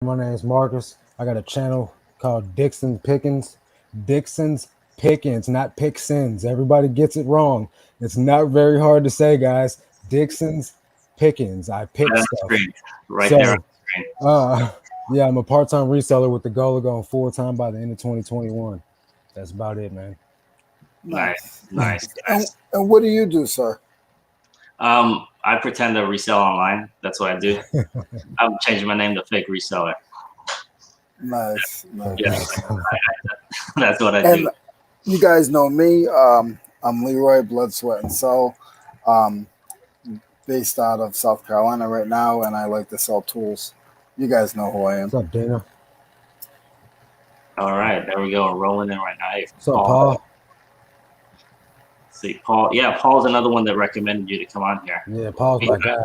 My name is Marcus. I got a channel called Dixon's Pickins, not Picksins. Everybody gets it wrong. It's not very hard to say, guys. Dixon's Pickins. I pick That's stuff. great. Right there on So, the screen. yeah, I'm a part-time reseller with the goal of going full-time by the end of 2021. That's about it, man. Nice, Nice. nice, And, nice. and what do you do, sir? I pretend to resell online. That's what I do. I'm changing my name to fake reseller. Nice. Yeah, Nice. that's what I And do. you guys know me. I'm Leroy, Blood, Sweat, and Soul, um, based out of South Carolina right now, and I like to sell tools. You guys know who I am. What's up, Dana? All right, there we go. We're rolling in right now. Hey, What's up, Paul? See, Paul. Yeah, Paul's another one that recommended you to come on here. Yeah, Paul's my guy.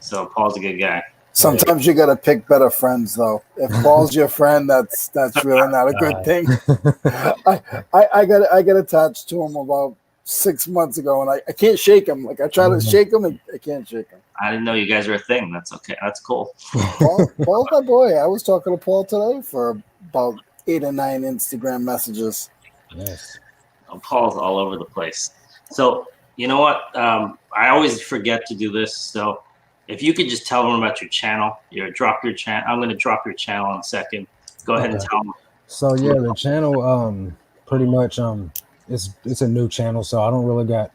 So Paul's a good guy. Sometimes you gotta pick better friends, though. If Paul's your friend, that's really not a good thing. I got attached to him about 6 months ago, and I can't shake him. Like I try to shake him, and I can't shake him. I didn't know you guys were a thing. That's okay. That's cool. Paul's my boy. I was talking to Paul today for about 8 or 9 Instagram messages. Yes. Paul's all over the place. So you know what? I always forget to do this. So if you could just tell them about your channel, drop your channel. I'm going to drop your channel in a second. Go ahead and tell them. So yeah, the channel pretty much it's a new channel, so I don't really got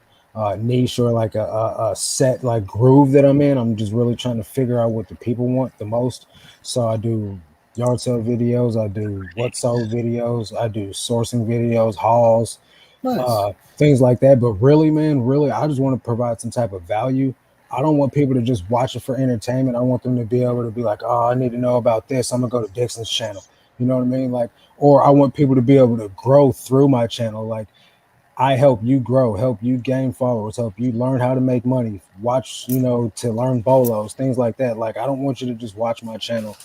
niche or like a set like groove that I'm in. I'm just really trying to figure out what the people want the most. So I do yard sale videos, I do what sold videos, I do sourcing videos, hauls, Nice. things like that. But really, man, really, I just want to provide some type of value. I don't want people to just watch it for entertainment. I want them to be able to be like, oh, I need to know about this. I'm gonna go to Dixon's channel. You know what I mean? Like, or I want people to be able to grow through my channel. Like, I help you grow, help you gain followers, help you learn how to make money, watch, to learn bolos, things like that. Like, I don't want you to just watch my channel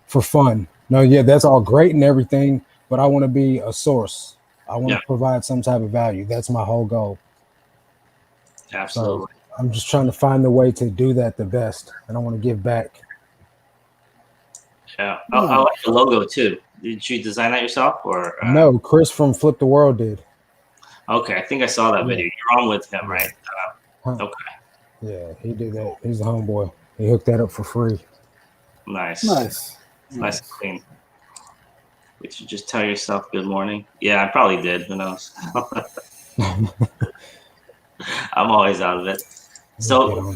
for fun. No, yeah, that's all great and everything, but I want to be a source. I want to provide some type of value. That's my whole goal. Absolutely. So I'm just trying to find the way to do that the best, and I want to give back. Yeah, I like the logo too. Did you design that yourself, or no? Chris from Flip the World did. Okay, I think I saw that video. You're on with him, right? Okay. Yeah, he did that. He's a homeboy. He hooked that up for free. Nice and clean. Did you just tell yourself good morning? Yeah, I probably did. Who knows? I'm always out of it. So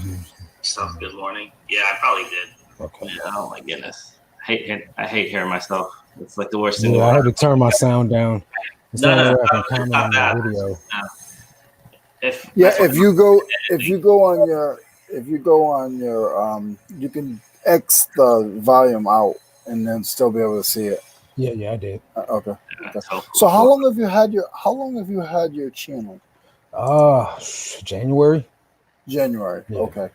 good morning. Yeah, I probably did. Okay. Yeah, oh my goodness. I hate hearing myself. It's like the worst thing. Yeah, I had to turn my sound down. It's no, I can comment on the video. If you go on your you can X the volume out and then still be able to see it. Yeah, I did. Okay. So how long have you had your channel? January. January. Yeah. Okay.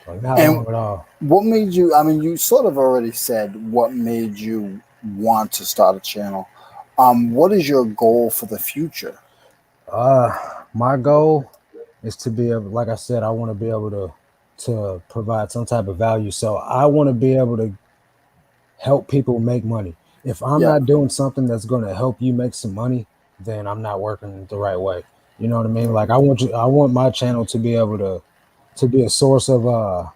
Not long at all. What made you? I mean, you sort of already said what made you want to start a channel. What is your goal for the future? My goal is to be able, like I said, I want to be able to provide some type of value. So I want to be able to help people make money. If I'm not doing something that's going to help you make some money, then I'm not working the right way. You know what I mean? Like I want my channel to be able to be a source of I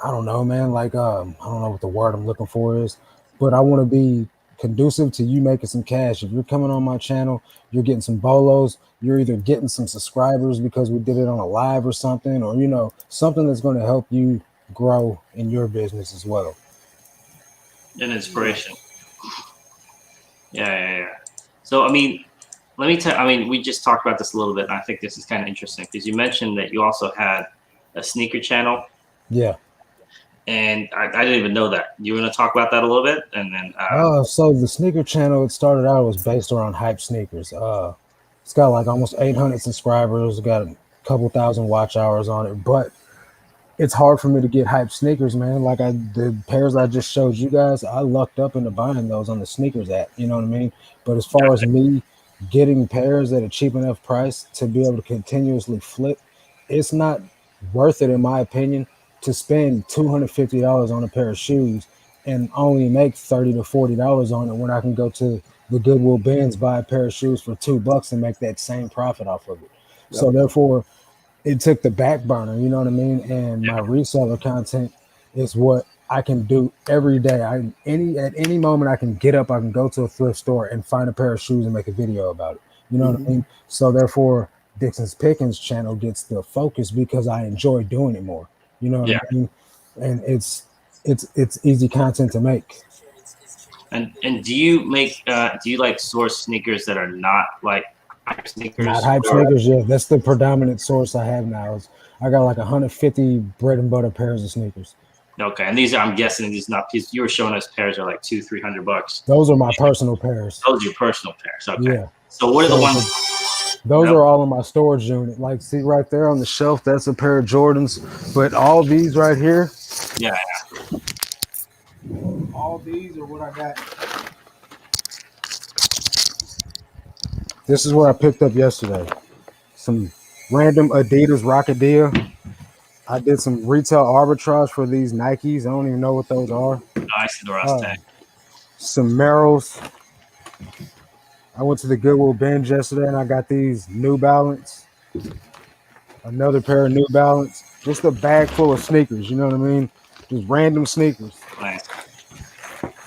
don't know, man. Like I don't know what the word I'm looking for is, but I want to be conducive to you making some cash. If you're coming on my channel, you're getting some bolos. You're either getting some subscribers because we did it on a live or something, or something that's going to help you grow in your business as well. An inspiration. Yeah. So I mean, let me tell. I mean, we just talked about this a little bit, and I think this is kind of interesting because you mentioned that you also had a sneaker channel. Yeah. And I didn't even know that. You want to talk about that a little bit, and then. So the sneaker channel, it started out was based around hype sneakers. It's got like almost 800 subscribers. Got a couple thousand watch hours on it, but it's hard for me to get hype sneakers, man. Like the pairs I just showed you guys, I lucked up into buying those on the sneakers app. You know what I mean? But as far as me getting pairs at a cheap enough price to be able to continuously flip, it's not worth it, in my opinion, to spend $250 on a pair of shoes and only make $30 to $40 on it when I can go to the Goodwill bins, buy a pair of shoes for $2 and make that same profit off of it. Yep. So therefore, it took the back burner, you know what I mean? And my reseller content is what I can do every day. At any moment I can get up, I can go to a thrift store and find a pair of shoes and make a video about it. You know what I mean? So therefore, Dixon's Pickins channel gets the focus because I enjoy doing it more. You know what I mean? And it's easy content to make. And do you make do you like source sneakers that are not like hype sneakers? Not hype sneakers, yeah. That's the predominant source I have now. I got like 150 bread and butter pairs of sneakers. Okay, and these I'm guessing these not pieces. You were showing us pairs are like $200-$300. Those are my personal pairs. Those are your personal pairs. Okay. Yeah. So what are the ones? Those are all in my storage unit. Like, see right there on the shelf, that's a pair of Jordans. But all these right here. Yeah. All these are what I got. This is what I picked up yesterday. Some random Adidas Rockadia. I did some retail arbitrage for these Nikes. I don't even know what those are. Oh, I see the Ross tag. Some Merrells. I went to the Goodwill binge yesterday and I got these New Balance. Another pair of New Balance. Just a bag full of sneakers, you know what I mean? Just random sneakers. Nice.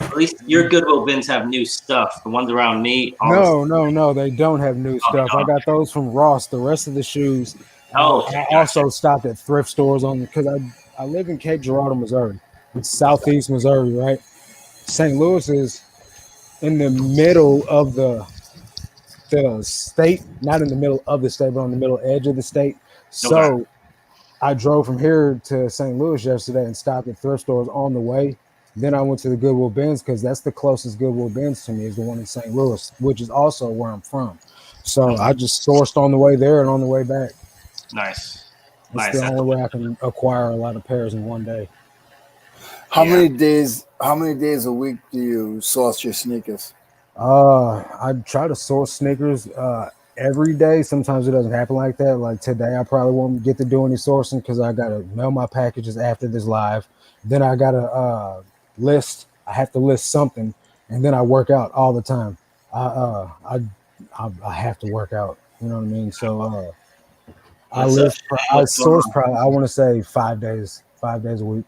At least your Goodwill bins have new stuff. The ones around me. No, they don't have new stuff. I got those from Ross. The rest of the shoes. I also stopped at thrift stores because I live in Cape Girardeau, Missouri. It's southeast Missouri, right? St. Louis is in the middle of the state, not in the middle of the state, but on the middle edge of the state. So I drove from here to St. Louis yesterday and stopped at thrift stores on the way. Then I went to the Goodwill bins because that's the closest Goodwill bins to me is the one in St. Louis, which is also where I'm from. So I just sourced on the way there and on the way back. Nice. It's the only way I can acquire a lot of pairs in one day. How many days a week do you source your sneakers? I try to source sneakers every day. Sometimes it doesn't happen like that. Like today, I probably won't get to do any sourcing because I gotta mail my packages after this live. Then I gotta list. I have to list something, and then I work out all the time. I have to work out. You know what I mean? So I source probably. I want to say 5 days a week.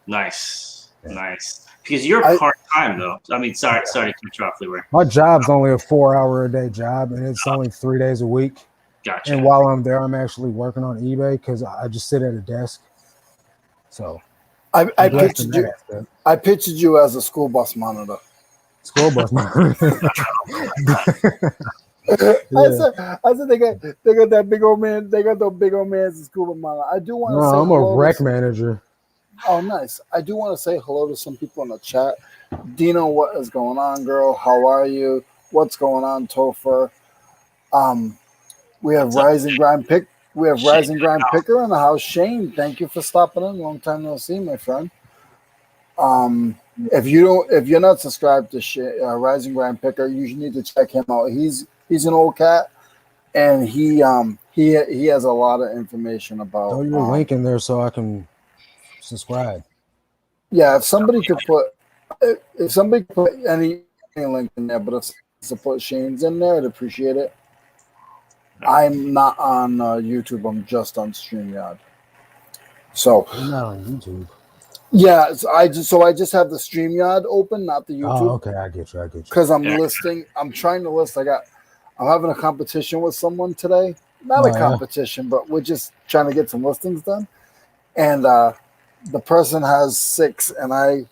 Nice. Because you're part time though. I mean, sorry to cut you off, Leroy. My job's only a 4-hour-a-day job, and it's only 3 days a week. Gotcha. And while I'm there, I'm actually working on eBay because I just sit at a desk. So I pictured you as a school bus monitor. School bus monitor. I said they got that big old man. They got those big old man as a school bus monitor. I do want to say I'm a rec manager. Oh, nice. I do want to say hello to some people in the chat. Dino, what is going on, girl? How are you? What's going on, Topher? We have Rise and Grind Pick. We have Rise and Grind Picker in the house. Shane, thank you for stopping in. Long time no see, my friend. If you're not subscribed to Rise and Grind Picker, you need to check him out. He's an old cat, and he has a lot of information about. Throw your link in there so I can subscribe. Yeah, if somebody could put any link in there, but if to put Shane's in there, I'd appreciate it. I'm not on YouTube. I'm just on StreamYard. So you're not on YouTube. Yeah, so I just have the StreamYard open, not the YouTube. Oh, okay, I get you. Because I'm trying to list. I'm having a competition with someone today. Not a competition, but we're just trying to get some listings done. And the person has 6, and I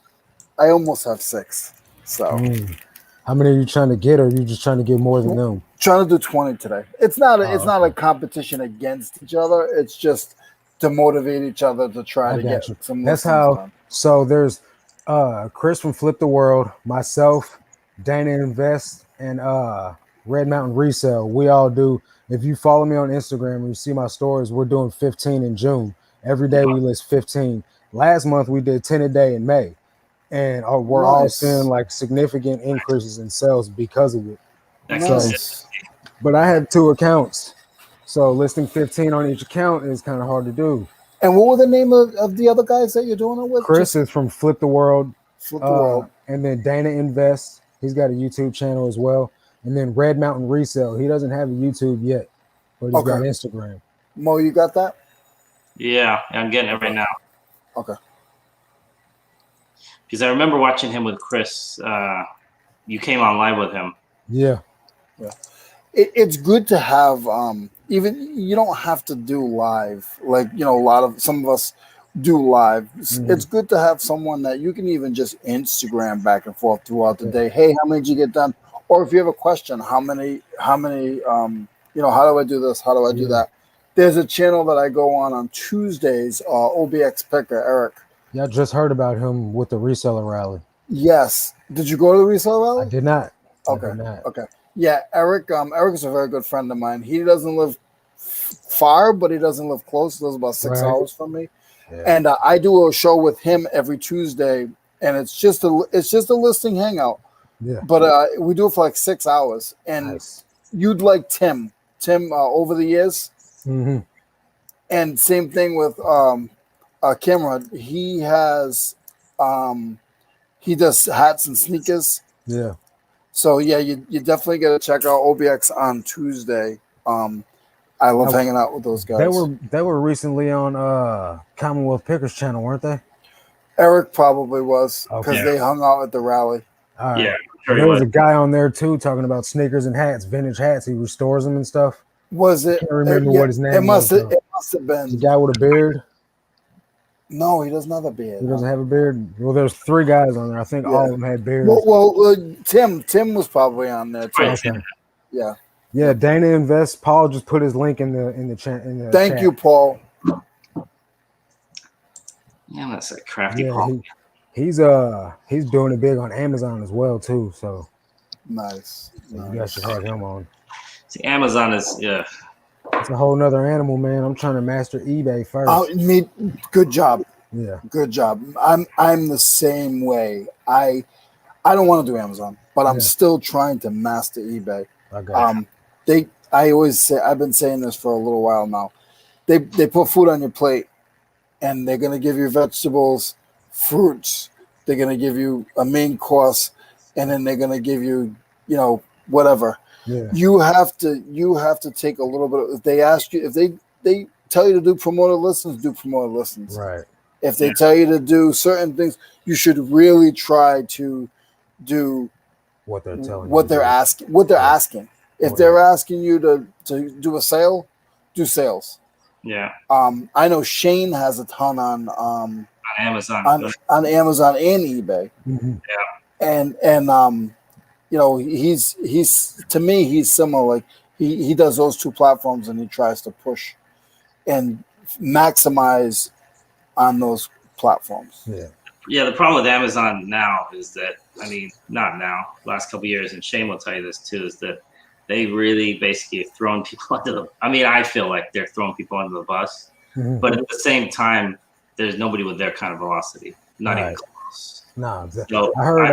almost have 6. So, how many are you trying to get, or are you just trying to get more than them? Trying to do 20 today. It's not a competition against each other. It's just to motivate each other to try to get some. That's how. Done. So there's Chris from Flip the World, myself, Dana Invest, and Red Mountain Resell. We all do. If you follow me on Instagram and you see my stories, we're doing 15 in June. Every day we list 15. Last month we did 10 a day in May, and we're all seeing like significant increases in sales because of it. Nice. But I had 2 accounts, so listing 15 on each account is kind of hard to do. And what were the name of the other guys that you're doing it with? Chris is from Flip the World. Flip the world. And then Dana Invests. He's got a YouTube channel as well. And then Red Mountain Resell. He doesn't have a YouTube yet, but he's got Instagram. Mo, you got that? Yeah, I'm getting it right now. Okay. Because I remember watching him with Chris. You came on live with him. Yeah. It's good to have even you don't have to do live like some of us do live. It's good to have someone that you can even just Instagram back and forth throughout the day. Hey, how many did you get done? Or if you have a question, how many how do I do this? How do I do that? There's a channel that I go on Tuesdays, OBX Picker, Eric. Yeah, I just heard about him with the reseller rally. Yes. Did you go to the reseller rally? I did not. Okay. Yeah, Eric. Eric is a very good friend of mine. He doesn't live far, but he doesn't live close. He lives about 6 hours from me. Yeah. And I do a show with him every Tuesday, and it's just a listing hangout. Yeah. But we do it for like 6 hours, and you'd like Tim over the years. Mm-hmm. And same thing with Cameron. He has he does hats and sneakers. Yeah. So yeah, you definitely got to check out OBX on Tuesday. I love hanging out with those guys. They were recently on Commonwealth Pickers channel, weren't they? Eric probably was because they hung out at the rally. Yeah, sure there was a guy on there too talking about sneakers and hats, vintage hats. He restores them and stuff. Was it? I can't remember what his name was. It must have been the guy with a beard. No, he doesn't have a beard. He doesn't have a beard. Well, there's 3 guys on there. I think all of them had beards. Well, Tim was probably on there too. Okay. Yeah. Yeah, Dana Invest. Paul just put his link in the chat. Thank you, Paul. Yeah, that's a crafty Paul. He's doing it big on Amazon as well too. So nice. You guys should have him on. See, Amazon is it's a whole nother animal, man. I'm trying to master eBay first. Good job. Yeah. Good job. I'm the same way. I don't want to do Amazon, but I'm still trying to master eBay. I always say, I've been saying this for a little while now. They put food on your plate, and they're gonna give you vegetables, fruits. They're gonna give you a main course, and then they're gonna give you, whatever. Yeah. You have to take a little bit. If they ask you, if they tell you to do promoted listings, do promoted listings. Right. If they tell you to do certain things, you should really try to do what they're telling what they're asking. If they're asking you to do a sale, do sales. Yeah. I know Shane has a ton on Amazon. On Amazon and eBay. Mm-hmm. Yeah. And he's to me, he's similar. Like he does those 2 platforms and he tries to push and maximize on those platforms. Yeah. Yeah, the problem with Amazon now is that, not now, last couple of years, and Shane will tell you this too, is that they really basically have thrown people under the I feel like they're throwing people under the bus. Mm-hmm. But at the same time, there's nobody with their kind of velocity. Not even close. No, so I heard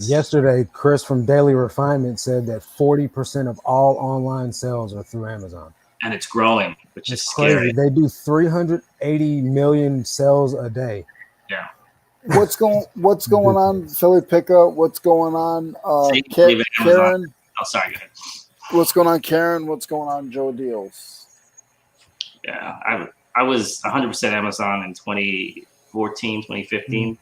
yesterday, Chris from Daily Refinement said that 40% of all online sales are through Amazon. And it's growing, which is crazy. Scary. They do 380 million sales a day. Yeah. What's going on, Philly Picker? What's going on, Karen? Oh, sorry. Go ahead. What's going on, Karen? What's going on, Joe Deals? Yeah, I was 100% Amazon in 2014, 2015.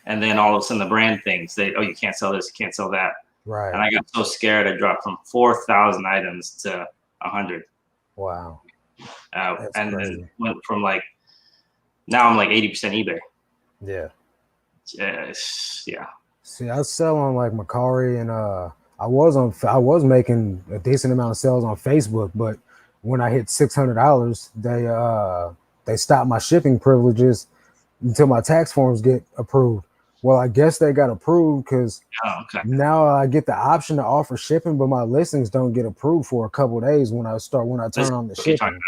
And then all of a sudden the brand things, you can't sell this, you can't sell that. Right. And I got so scared I dropped from 4,000 items to 100. Wow. And then went from now I'm 80% eBay. Yeah. Yeah. See, I sell on Macari, and I was making a decent amount of sales on Facebook, but when I hit $600, they stopped my shipping privileges until my tax forms get approved. Well, I guess they got approved because now I get the option to offer shipping, but my listings don't get approved for a couple of days when I turn on the shipping.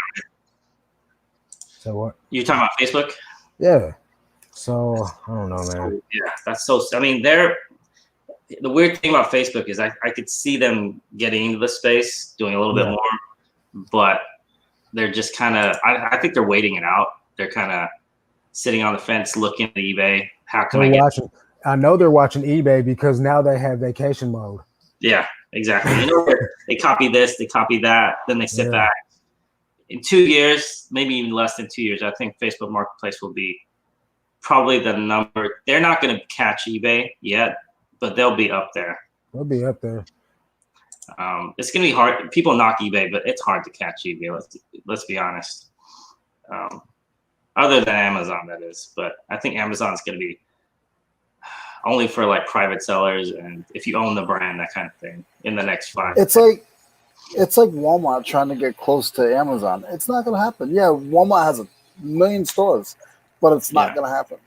So what? You talking about Facebook? Yeah. So I don't know, man. Yeah, that's so. The weird thing about Facebook is I could see them getting into the space, doing a little bit more, but they're just kind of. I think they're waiting it out. They're kind of sitting on the fence, looking at eBay. How can I get? I know they're watching eBay because now they have vacation mode. Yeah, exactly. You know, they copy this, they copy that, then they sit Yeah. back. In 2 years, maybe even less than 2 years, I think Facebook Marketplace will be probably the number. They're not going to catch eBay yet, but they'll be up there. They'll be up there. It's going to be hard. People knock eBay, but it's hard to catch eBay. Let's be honest. Other than Amazon, that is. But I think Amazon's going to be only for like private sellers and if you own the brand, that kind of thing. In the next 5. It's like Walmart trying to get close to Amazon. It's not going to happen. Yeah, Walmart has a million stores, but it's not going to happen.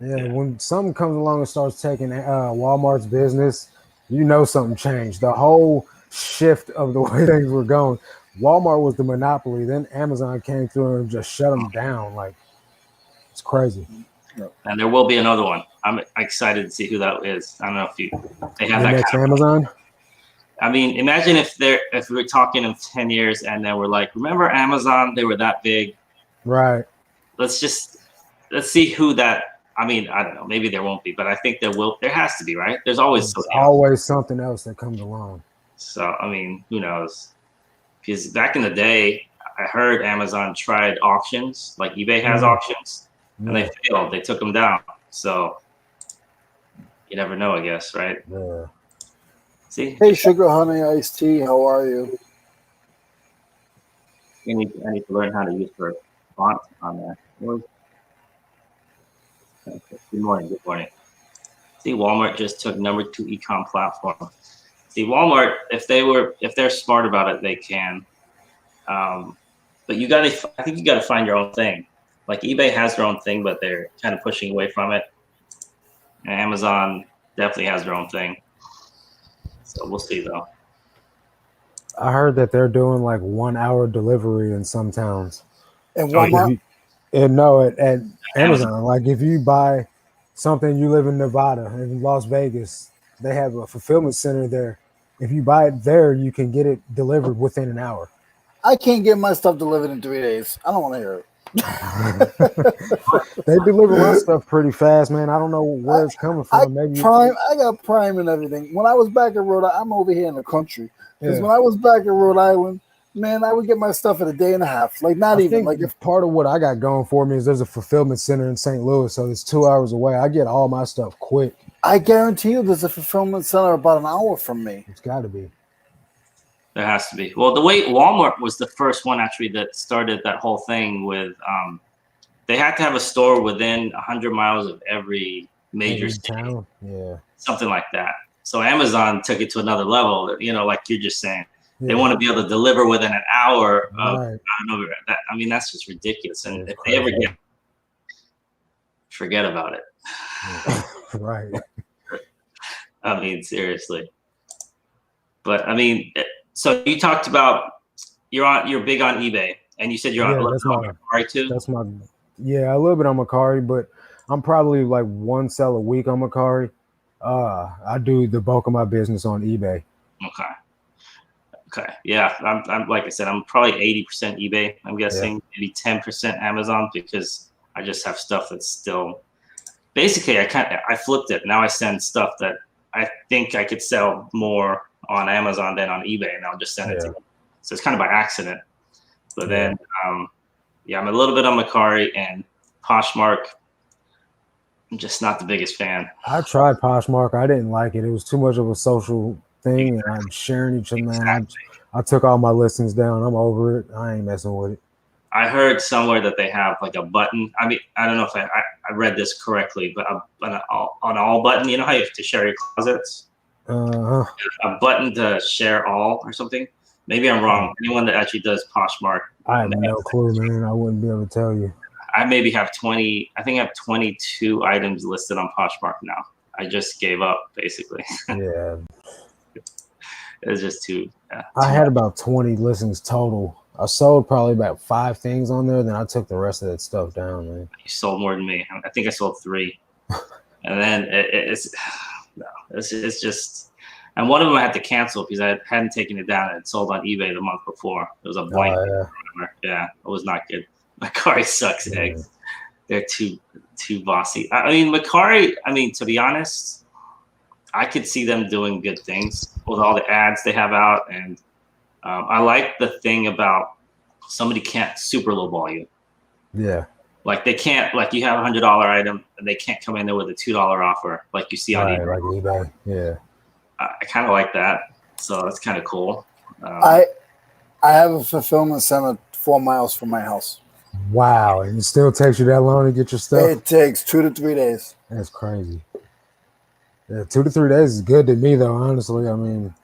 Yeah, when something comes along and starts taking Walmart's business, you know something changed. The whole shift of the way things were going. Walmart was the monopoly. Then Amazon came through and just shut them down. Like, it's crazy. And there will be another one. I'm excited to see who that is. I don't know if they have The that next kind of Amazon. I mean, imagine if we're talking in 10 years and then we're like, remember Amazon? They were that big. Right. Let's see who that. I mean, I don't know. Maybe there won't be, but I think there will. There has to be, right? There's always something else that comes along. So I mean, who knows? Because back in the day, I heard Amazon tried auctions, like eBay has auctions, and they failed. They took them down. So you never know, I guess, right? Yeah. See? Hey, Sugar Honey Iced Tea, how are you? I need to learn how to use her font on there. Good morning. Good morning. See, Walmart just took number 2 e-com platform. See, Walmart, if they're smart about it, they can. But I think you gotta find your own thing. Like eBay has their own thing, but they're kind of pushing away from it. And Amazon definitely has their own thing. So we'll see though. I heard that they're doing like 1 hour delivery in some towns. And Walmart? At Amazon. Like if you buy something, you live in Nevada, in Las Vegas, they have a fulfillment center there. If you buy it there, you can get it delivered within an hour. I can't get my stuff delivered in 3 days. I don't want to hear it. They deliver my stuff pretty fast, man. I don't know where it's coming from. I got Prime and everything. When I was back in Rhode Island, I'm over here in the country. Because when I was back in Rhode Island, man, I would get my stuff in a day and a half. Like if part of what I got going for me is there's a fulfillment center in St. Louis, so it's 2 hours away. I get all my stuff quick. I guarantee you there's a fulfillment center about an hour from me. It's got to be. There has to be. Well, the way Walmart was the first one actually that started that whole thing with, they had to have a store within 100 miles of every major city. Yeah. Something like that. So Amazon took it to another level, like you're just saying. Yeah. They want to be able to deliver within an hour of, I don't know, I mean, that's just ridiculous. And if they ever forget about it. Yeah. Right. I mean, seriously. But I mean, so you talked about you're big on eBay, and you said you're on Mercari too. A little bit on Mercari, but I'm probably like one sell a week on Mercari. I do the bulk of my business on eBay. Okay. Yeah, I'm like I said, I'm probably 80% eBay. I'm guessing maybe 10% Amazon because I just have stuff that's still. Basically, I flipped it. Now I send stuff that I think I could sell more on Amazon than on eBay, and I'll just send it to them. So it's kind of by accident. But then, I'm a little bit on Mercari and Poshmark. I'm just not the biggest fan. I tried Poshmark. I didn't like it. It was too much of a social thing, and I'm sharing each other. Man, I took all my listings down. I'm over it. I ain't messing with it. I heard somewhere that they have like a button. I mean, I don't know if I read this correctly, but an all button. You know how you have to share your closets? A button to share all or something. Maybe I'm wrong. Anyone that actually does Poshmark. I have no clue, man. I wouldn't be able to tell you. I maybe have 20. I think I have 22 items listed on Poshmark now. I just gave up, basically. Yeah. It's just too. I had about 20 listings total. I sold probably about 5 things on there. Then I took the rest of that stuff down, man. You sold more than me. I think I sold 3. And then it's just. And one of them I had to cancel because I hadn't taken it down. It sold on eBay the month before. It was a blank. Yeah, it was not good. My car sucks eggs. they're too bossy. I mean, Macari. I mean, to be honest, I could see them doing good things with all the ads they have out, and I like the thing about somebody can't super lowball you. Yeah. Like they can't, like you have $100 item and they can't come in there with a $2 offer like you see on Right, eBay. like eBay. Yeah. I kind of like that, so that's kind of cool. I have a fulfillment center 4 miles from my house. Wow, and it still takes you that long to get your stuff? It takes 2 to 3 days. That's crazy. Yeah, 2 to 3 days is good to me, though, honestly. I mean,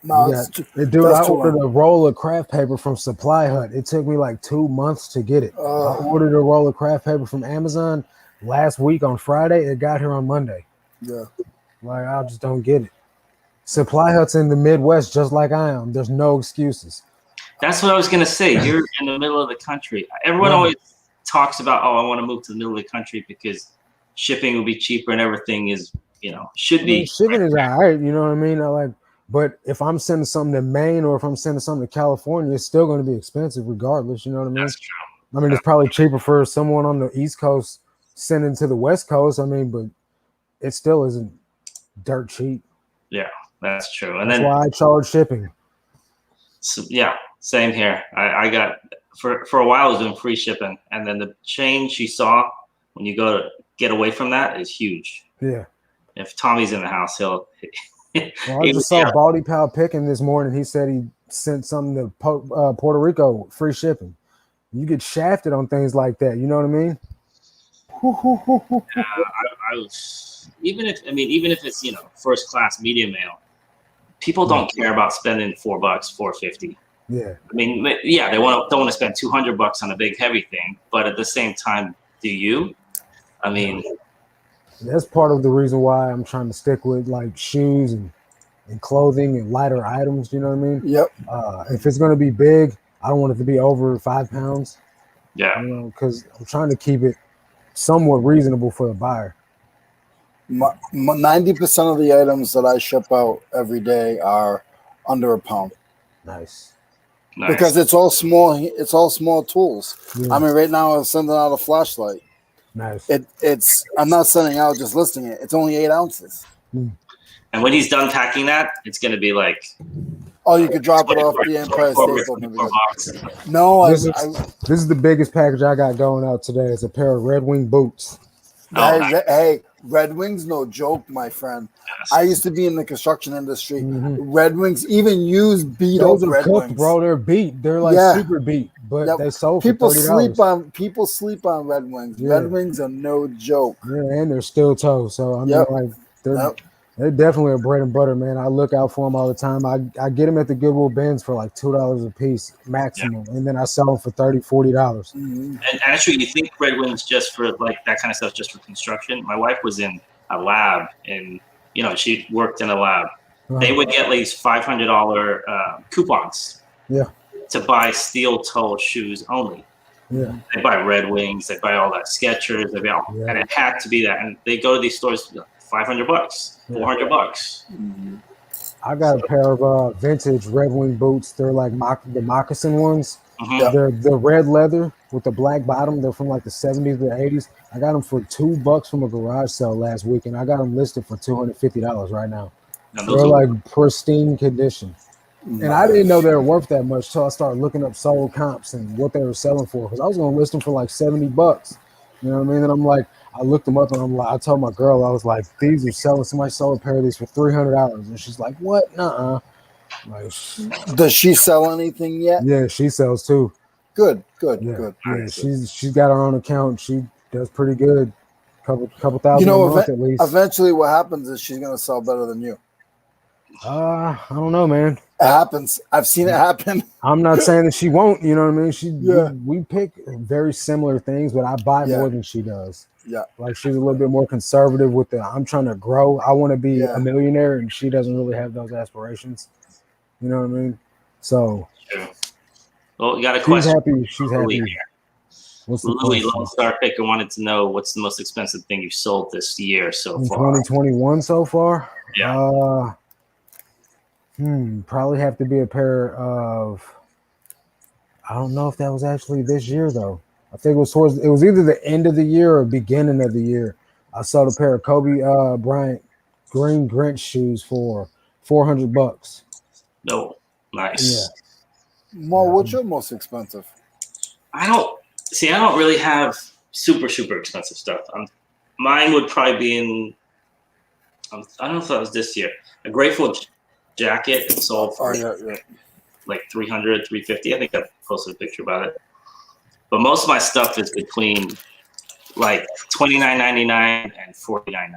No, dude, I ordered a roll of craft paper from Supply Hut. It took me like 2 months to get it. I ordered a roll of craft paper from Amazon last week on Friday. It got here on Monday. Yeah. Like, I just don't get it. Supply Hut's in the Midwest just like I am. There's no excuses. That's what I was going to say. You're in the middle of the country. Everyone always talks about, oh, I want to move to the middle of the country because shipping will be cheaper and everything is, should be. Shipping is all right, you know what I mean? But if I'm sending something to Maine or if I'm sending something to California, it's still going to be expensive regardless, you know what I mean? That's true. I mean, it's probably cheaper for someone on the East Coast sending to the West Coast. I mean, but it still isn't dirt cheap. Yeah, that's true. And that's then why I charge shipping. So, yeah, same here. I got for a while I was doing free shipping, and then the change you saw when you go to get away from that is huge. Yeah. If Tommy's in the house, he'll. Well, I just saw Baldy Pal Pickin this morning. He said he sent something to Puerto Rico, free shipping. You get shafted on things like that. You know what I mean? I was even if it's first class media mail, people don't care about spending $4, $4.50. Yeah. I mean, yeah, don't want to spend $200 on a big heavy thing, but at the same time, do you? I mean. That's part of the reason why I'm trying to stick with like shoes and clothing and lighter items. You know what I mean? Yep. If it's going to be big, I don't want it to be over 5 pounds. Yeah. Because I'm trying to keep it somewhat reasonable for the buyer. 90% of the items that I ship out every day are under a pound. Nice. Because it's all small. It's all small tools. Yeah. I mean, right now I'm sending out a flashlight. Nice. I'm not sending out, just listing it. It's only 8 ounces. And when he's done packing that, it's going to be like. Oh, you could drop it off the Empire State Building. No, this is the biggest package I got going out today. It's a pair of Red Wing boots. Hey, Red Wings, no joke, my friend. Yes. I used to be in the construction industry. Mm-hmm. Red Wings, even use beat up Red Wings, bro. They're beat. They're like super beat, but they sold for $30. People sleep on Red Wings. Yeah. Red Wings are no joke. Yeah, and they're steel toe. So I mean, they're definitely a bread and butter, man. I look out for them all the time. I get them at the Goodwill bins for like $2 a piece maximum, and then I sell them for $30, $40. Mm-hmm. And actually, you think Red Wings just for like that kind of stuff, just for construction? My wife was in a lab, and she worked in a lab. Uh-huh. They would get these $500 coupons, to buy steel toe shoes only. Yeah, they buy Red Wings, they buy all that Skechers, they buy all, and it had to be that. And they go to these stores. $500, $400. Mm-hmm. I got a pair of vintage Red Wing boots. They're like the moccasin ones. Mm-hmm. They're red leather with the black bottom. They're from like the 70s to 80s. I got them for $2 from a garage sale last week, and I got them listed for $250 right now. They're like pristine condition. Nice. And I didn't know they were worth that much till I started looking up sold comps and what they were selling for, because I was going to list them for like $70. You know what I mean? And I'm like, I looked them up and I'm like, I told my girl, I was like, these are selling. Somebody sold a pair of these for $300, and she's like, what? Nuh-uh. Like, does she sell anything yet? Yeah, she sells too. Good. Yeah, she's got her own account. She does pretty good. Couple thousand a month at least. Eventually, what happens is she's gonna sell better than you. I don't know, man. It happens. I've seen it happen. I'm not saying that she won't. You know what I mean? We pick very similar things, but I buy more than she does. Yeah. Like she's a little bit more conservative with I'm trying to grow. I want to be a millionaire, and she doesn't really have those aspirations. You know what I mean? So. Well, you got a question. She's happy. Louis, Lone Star Picker wanted to know what's the most expensive thing you've sold this year so far. 2021 so far? Yeah. Probably have to be a pair of. I don't know if that was actually this year though. I think it was either the end of the year or beginning of the year. I sold a pair of Kobe Bryant green Grinch shoes for $400. No, nice. Mo, what's your most expensive? I don't really have super expensive stuff. Mine would probably be in. I don't know if that was this year. A Grateful jacket sold for like 300, 350. I think I posted a picture about it. But most of my stuff is between like $29.99 and $49.99.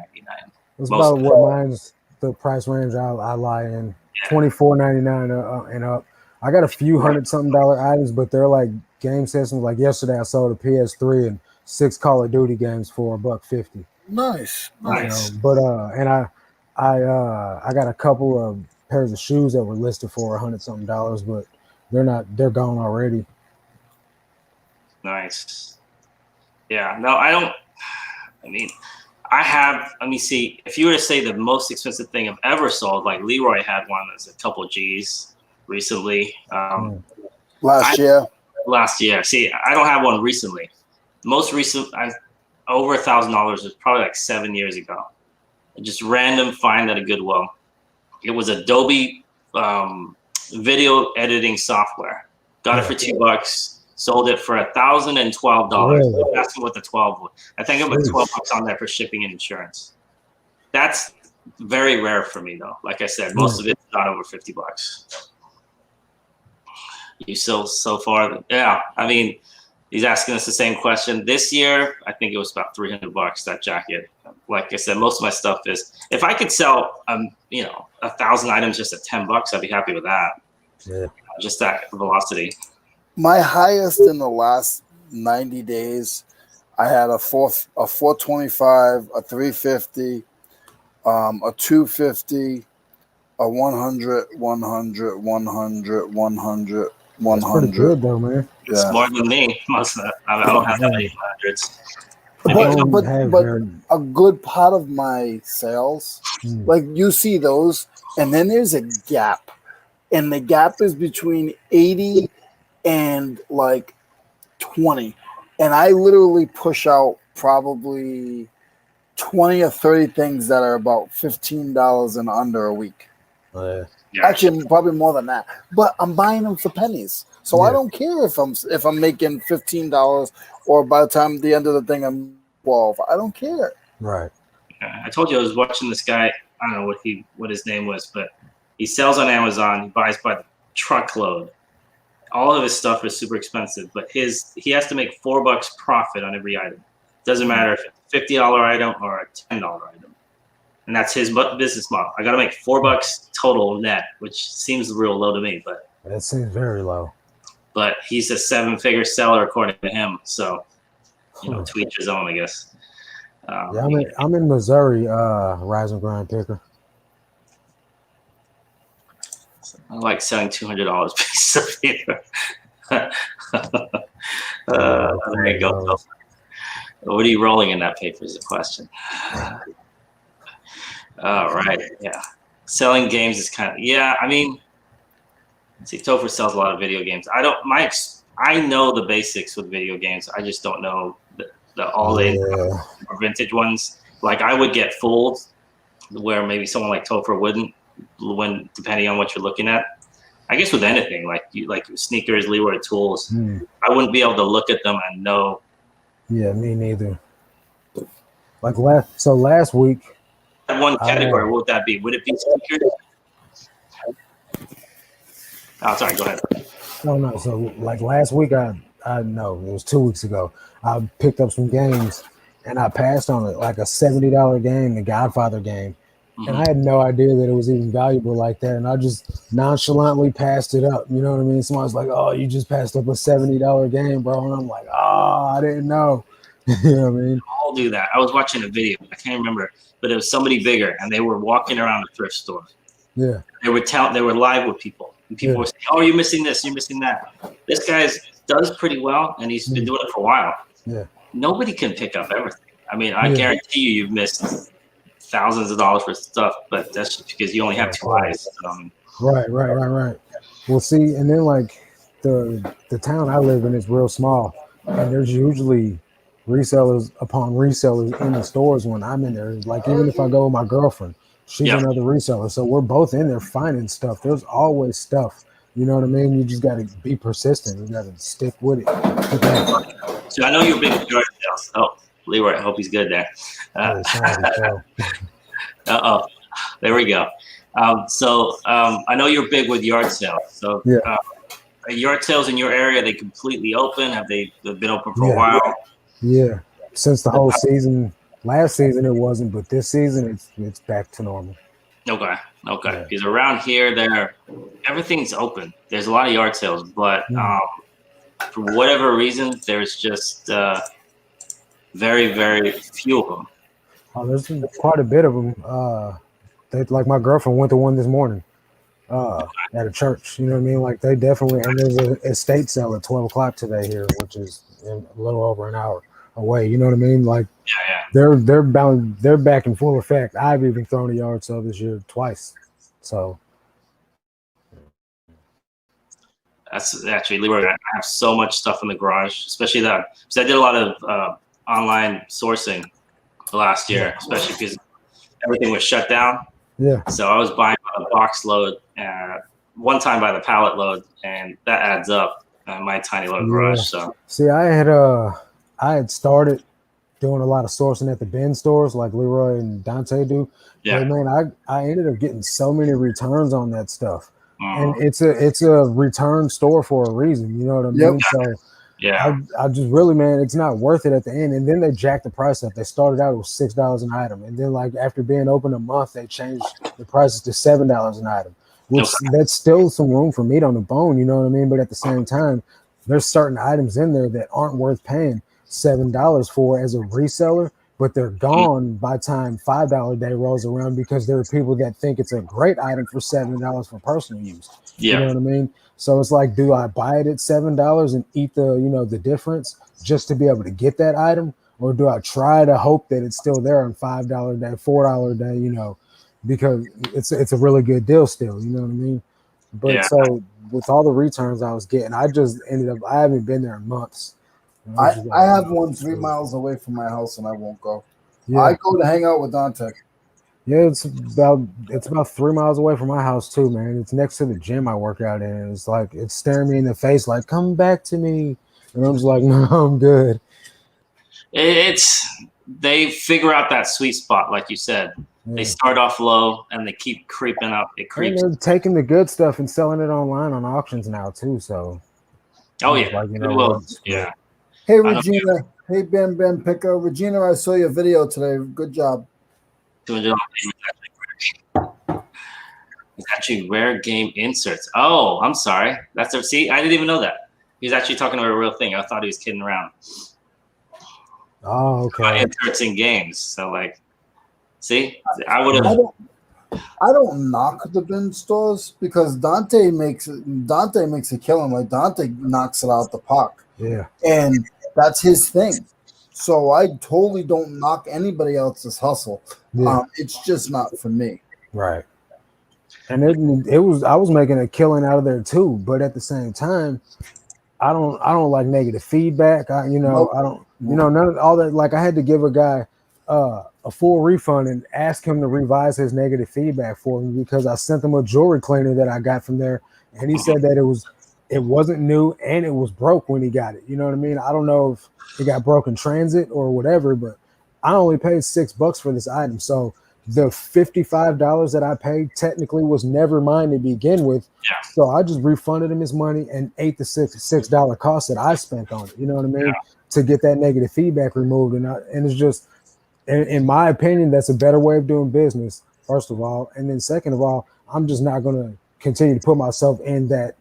That's about what mine's the price range I lie in. $24.99 and up. I got a few $100-something items, but they're like game systems. Like yesterday, I sold a PS3 and 6 Call of Duty games for $150. Nice. But and I got a couple of pairs of shoes that were listed for $100-something, but they're gone already. Nice. Yeah. No, I don't. I mean, let me see. If you were to say the most expensive thing I've ever sold, like Leroy had one that's a couple of G's recently. Last year. See, I don't have one recently. Most recent, over $1,000 was probably like 7 years ago. Just random find at a Goodwill. It was Adobe video editing software. Got it for $2. Sold it for $1,012. Really? That's what the 12 was. I think I put $12 on there for shipping and insurance. That's very rare for me though. Like I said, most of it's not over $50. You sold so far? Yeah. I mean, he's asking us the same question. This year, I think it was about $300, that jacket. Like I said, most of my stuff is, if I could sell 1,000 items just at $10, I'd be happy with that. Yeah. Just that velocity. My highest in the last 90 days, I had a 425, a 350, a 250, a 100, 100, 100, 100, 100. That's pretty good though, man. It's more than me. I don't have that many hundreds. But a good part of my sales, like you see those, and then there's a gap, and the gap is between 80 and like 20, and I literally push out probably 20 or 30 things that are about $15 and under a week. Actually, probably more than that. But I'm buying them for pennies, so I don't care if I'm making $15 or by the time the end of the thing I'm 12. I don't care. Right. I told you I was watching this guy. I don't know what his name was, but he sells on Amazon. He buys by the truckload. All of his stuff is super expensive, but he has to make $4 profit on every item. Doesn't matter if it's a $50 item or a $10 item. And that's his business model. I got to make $4 total net, which seems real low to me, but that seems very low. But he's a 7-figure seller according to him. So, to each his own, I guess. I'm in Missouri, Rise and Grind Picker. I like selling $200 pieces of paper. There you go. What are you rolling in that paper is the question. All right. Yeah. Selling games is kind of, I mean, see, Topher sells a lot of video games. I know the basics with video games. I just don't know the vintage ones. Like I would get fooled where maybe someone like Topher wouldn't, depending on what you're looking at. I guess with anything, like sneakers, Leroy tools, I wouldn't be able to look at them and know. Yeah, me neither. Like last week. One category, what would that be? Would it be sneakers? Oh, sorry, go ahead. No. So like last week, I know it was 2 weeks ago. I picked up some games and I passed on it, like a $70 game, the Godfather game. And I had no idea that it was even valuable like that. And I just nonchalantly passed it up. You know what I mean? Someone's like, oh, you just passed up a $70 game, bro. And I'm like, oh, I didn't know. You know what I mean? I'll do that. I was watching a video. I can't remember, but it was somebody bigger. And they were walking around a thrift store. Yeah. They were live with people. And people were saying, oh, you're missing this. You're missing that. This guy does pretty well. And he's been doing it for a while. Yeah. Nobody can pick up everything. I mean, I guarantee you've missed thousands of dollars worth of stuff, but that's just because you only have two eyes. Right. Well, see, and then like the town I live in is real small, and there's usually resellers upon resellers in the stores when I'm in there. Like even if I go with my girlfriend, she's Yeah. another reseller, so we're both in there finding stuff. There's always stuff. You know what I mean? You just got to be persistent. You got to stick with it. So I know you're big with yard sales. Oh, Leroy, I hope he's good there. Uh-oh. There we go. I know you're big with yard sales. So yeah. Are yard sales in your area, are they completely open? Have they been open for a while? Yeah. Since the whole season. Last season it wasn't, but this season it's back to normal. Okay. Because around here, everything's open. There's a lot of yard sales, but for whatever reason, there's just very, very few of them. Oh, there's quite a bit of them. Like my girlfriend went to one this morning at a church. You know what I mean? Like they definitely, and there's an estate sale at 12 o'clock today here, which is a little over an hour away. You know what I mean? Like they're back in full effect. I've even thrown a yard sale this year twice. So that's actually, Leroy, I have so much stuff in the garage, especially that because I did a lot of online sourcing last year, especially because everything was shut down. Yeah. So I was buying a box load one time by the pallet load, and that adds up in my tiny little garage. So see, I had started doing a lot of sourcing at the bin stores like Leroy and Dante do. Yeah. But man, I ended up getting so many returns on that stuff. And it's a return store for a reason, you know what I mean? So yeah, I just really, man, it's not worth it at the end. And then they jacked the price up. They started out with $6 an item, and then like after being open a month, they changed the prices to $7 an item, which that's still some room for meat on the bone, you know what I mean? But at the same time, there's certain items in there that aren't worth paying $7 for as a reseller, but they're gone by time $5 day rolls around because there are people that think it's a great item for $7 for personal use. You know what I mean? So it's like, do I buy it at $7 and eat the difference just to be able to get that item, or do I try to hope that it's still there on $5 a day, $4 a day, because it's a really good deal still, you know what I mean? But so with all the returns I was getting, I just ended up, I haven't been there in months. I have one 3 miles away from my house and I won't go. I go to hang out with Dante. Yeah, it's about 3 miles away from my house too, man. It's next to the gym I work out in. It's like it's staring me in the face, like, come back to me. And I'm just like, no, I'm good. They figure out that sweet spot, like you said. They start off low and they keep creeping up. It creeps. And they're taking the good stuff and selling it online on auctions now too. So like, yeah. Hey Regina. Hey Ben Picker. Regina, I saw your video today. Good job. It's actually rare game inserts. Oh, I'm sorry. See, I didn't even know that. He's actually talking about a real thing. I thought he was kidding around. Oh, okay. Inserts in games. So like, see, I would have. I don't knock the bin stores because Dante makes a killing. Like Dante knocks it out the park. Yeah. And that's his thing. So I totally don't knock anybody else's hustle. Yeah. It's just not for me. Right. And I was making a killing out of there too, but at the same time, I don't like negative feedback. None of all that. Like I had to give a guy a full refund and ask him to revise his negative feedback for me because I sent him a jewelry cleaner that I got from there, and he said that it wasn't new and it was broke when he got it. You know what I mean? I don't know if it got broke in transit or whatever, but I only paid $6 for this item. So the $55 that I paid technically was never mine to begin with. Yeah. So I just refunded him his money and ate the $6 cost that I spent on it. You know what I mean? Yeah. To get that negative feedback removed. And it's just, in my opinion, that's a better way of doing business, first of all. And then second of all, I'm just not going to continue to put myself in that,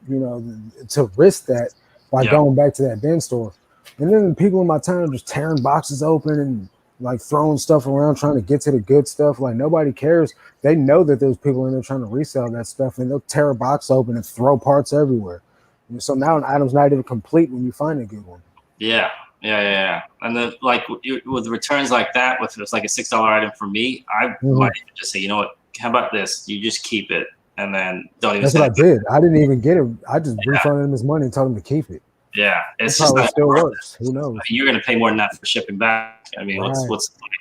to risk that by going back to that bin store. And then the people in my town are just tearing boxes open and like throwing stuff around, trying to get to the good stuff. Like nobody cares. They know that there's people in there trying to resell that stuff, and they'll tear a box open and throw parts everywhere. And so now an item's not even complete when you find a good one. Yeah. And then like with returns like that, if it's like a $6 item for me, I might just say, you know what, how about this? You just keep it and then don't even. That's what I did. I didn't even get it. I just refunded him his money and told him to keep it. Yeah, It it's just probably not still worth it. works. Who knows? I mean, you're going to pay more than that for shipping back. I mean, Right. what's the point?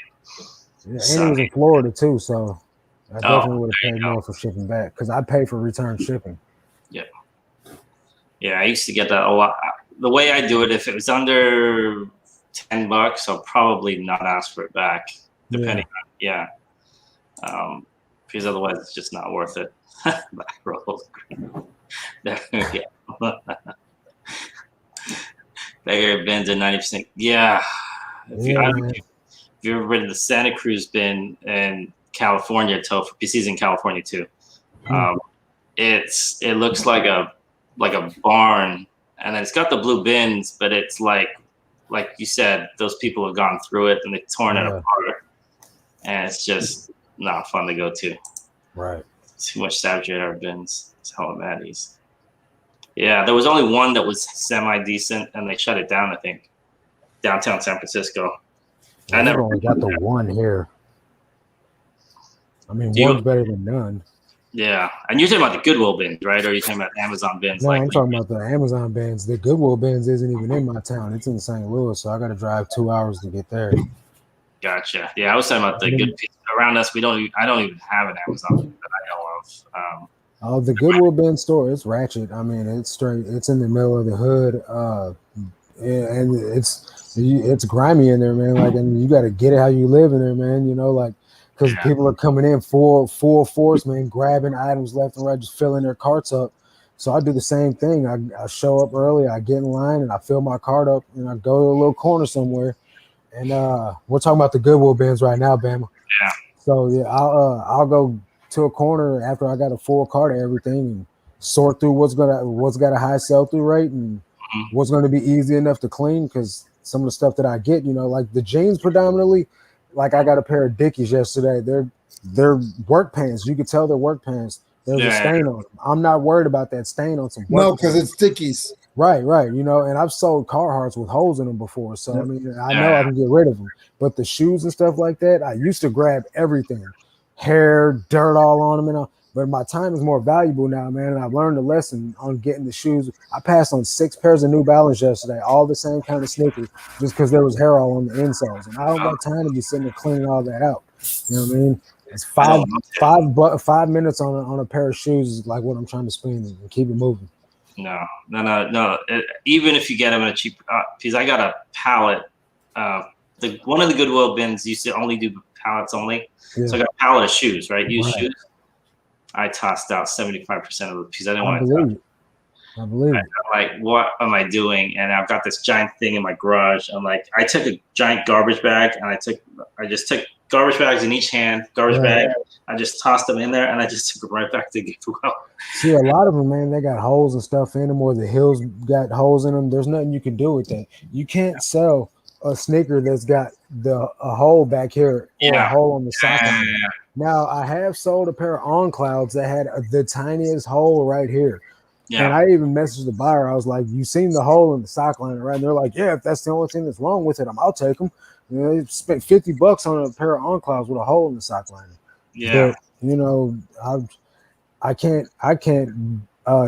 Yeah, and So, it was in Florida too, so I oh, definitely would have there you paid go. more for shipping back because I pay for return shipping. Yeah. Yeah, I used to get that a lot. The way I do it, if it was under $10, I'll probably not ask for it back, depending on, because otherwise it's just not worth it. Back roll. Bigger bins are 90%. Yeah. If you, Yeah, I don't know man. if you've ever ridden the Santa Cruz bin in California, tow for PCs in California too. It looks like a barn, and then it's got the blue bins, but it's like you said, those people have gone through it and they've torn it apart, and it's just not fun to go to. Right. Too much savagery at our bins. It's hella maddies. Yeah, there was only one that was semi decent, and they shut it down. I think downtown San Francisco. Well, I've only got the one here. I mean, one's better than none. Yeah, and you're talking about the Goodwill bins, right? Or are you talking about Amazon bins? No, I'm talking about the Amazon bins. The Goodwill bins isn't even in my town. It's in St. Louis, so I got to drive 2 hours to get there. Gotcha. Yeah, I was talking about the good people around us. I don't even have an Amazon bin that I know of. The Goodwill bin store, it's ratchet. I mean, it's straight. It's in the middle of the hood, and it's grimy in there, man. Like, and you got to get it how you live in there, man. You know, like. Because people are coming in full force, man, grabbing items left and right, just filling their carts up. So I do the same thing. I show up early, I get in line, and I fill my cart up, and I go to a little corner somewhere. And we're talking about the Goodwill bins right now, Bama. Yeah. So yeah, I'll go to a corner after I got a full cart of everything and sort through what's got a high sell through rate and what's going to be easy enough to clean. Because some of the stuff that I get, like the jeans predominantly. Like I got a pair of Dickies yesterday. They're work pants. You could tell they're work pants. There's a stain on them. I'm not worried about that stain on some work No, because it's Dickies. Right. And I've sold Carhartts with holes in them before. So, I mean, I know I can get rid of them. But the shoes and stuff like that, I used to grab everything. Hair, dirt all on them and all. But my time is more valuable now, man. And I've learned a lesson on getting the shoes. I passed on 6 pairs of New Balance yesterday, all the same kind of sneakers, just because there was hair all on the insoles. And I don't got time to be sitting there cleaning all that out. You know what I mean? It's 5 minutes on a pair of shoes is like what I'm trying to spend and keep it moving. No. Even if you get them in a cheap, because I got a pallet. One of the Goodwill bins used to only do pallets only. Yeah. So I got a pallet of shoes, right? Used shoes. I tossed out 75% of the pieces. I didn't want to touch it. I believe it. I'm like, what am I doing? And I've got this giant thing in my garage. I'm like, I took a giant garbage bag and I just took garbage bags in each hand, bag. I just tossed them in there and I just took them right back to Goodwill. See, a lot of them, man, they got holes and stuff in them, or the heels got holes in them. There's nothing you can do with that. You can't sell a sneaker that's got a hole back here or a hole on the sock. Now, I have sold a pair of On Clouds that had the tiniest hole right here. Yeah. And I even messaged the buyer. I was like, you seen the hole in the sock liner, right? And they're like, yeah, if that's the only thing that's wrong with it, I'll take them. They spent $50 on a pair of On Clouds with a hole in the sock liner. Yeah. But, I can't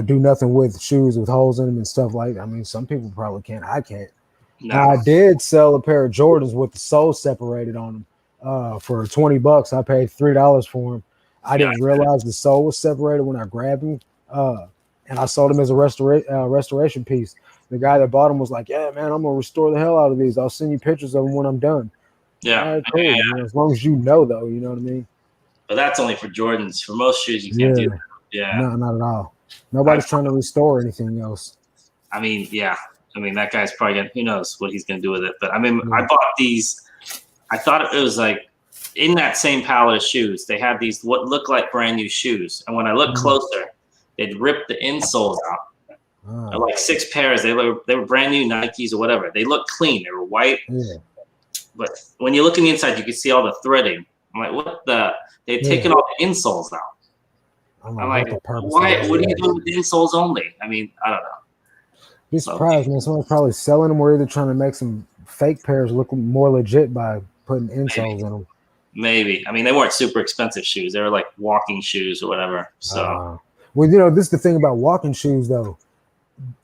do nothing with shoes with holes in them and stuff like that. I mean, some people probably can. I can't. No. I did sell a pair of Jordans with the sole separated on them. For $20, I paid $3 for them. I didn't realize the sole was separated when I grabbed them, and I sold them as a restoration piece. The guy that bought them was like, "Yeah, man, I'm gonna restore the hell out of these. I'll send you pictures of them when I'm done." Yeah, all right, cool. Yeah. As long as you know, though, you know what I mean. But that's only for Jordans. For most shoes, you can't do that. Yeah, no, not at all. Nobody's trying to restore anything else. I mean, that guy's probably gonna. Who knows what he's gonna do with it? But I mean, I bought these. I thought it was like in that same pallet of shoes, they had these what looked like brand new shoes. And when I looked closer, they'd ripped the insoles out. Like 6 pairs. They were brand new Nikes or whatever. They looked clean. They were white. Yeah. But when you look in the inside, you can see all the threading. I'm like, what the? They've taken all the insoles out. I'm like, why? What are you doing with the insoles only? I mean, I don't know. Be surprised, man. Someone's probably selling them, or either trying to make some fake pairs look more legit by putting insoles in them. Maybe. I mean, they weren't super expensive shoes. They were like walking shoes or whatever. So, well, this is the thing about walking shoes, though.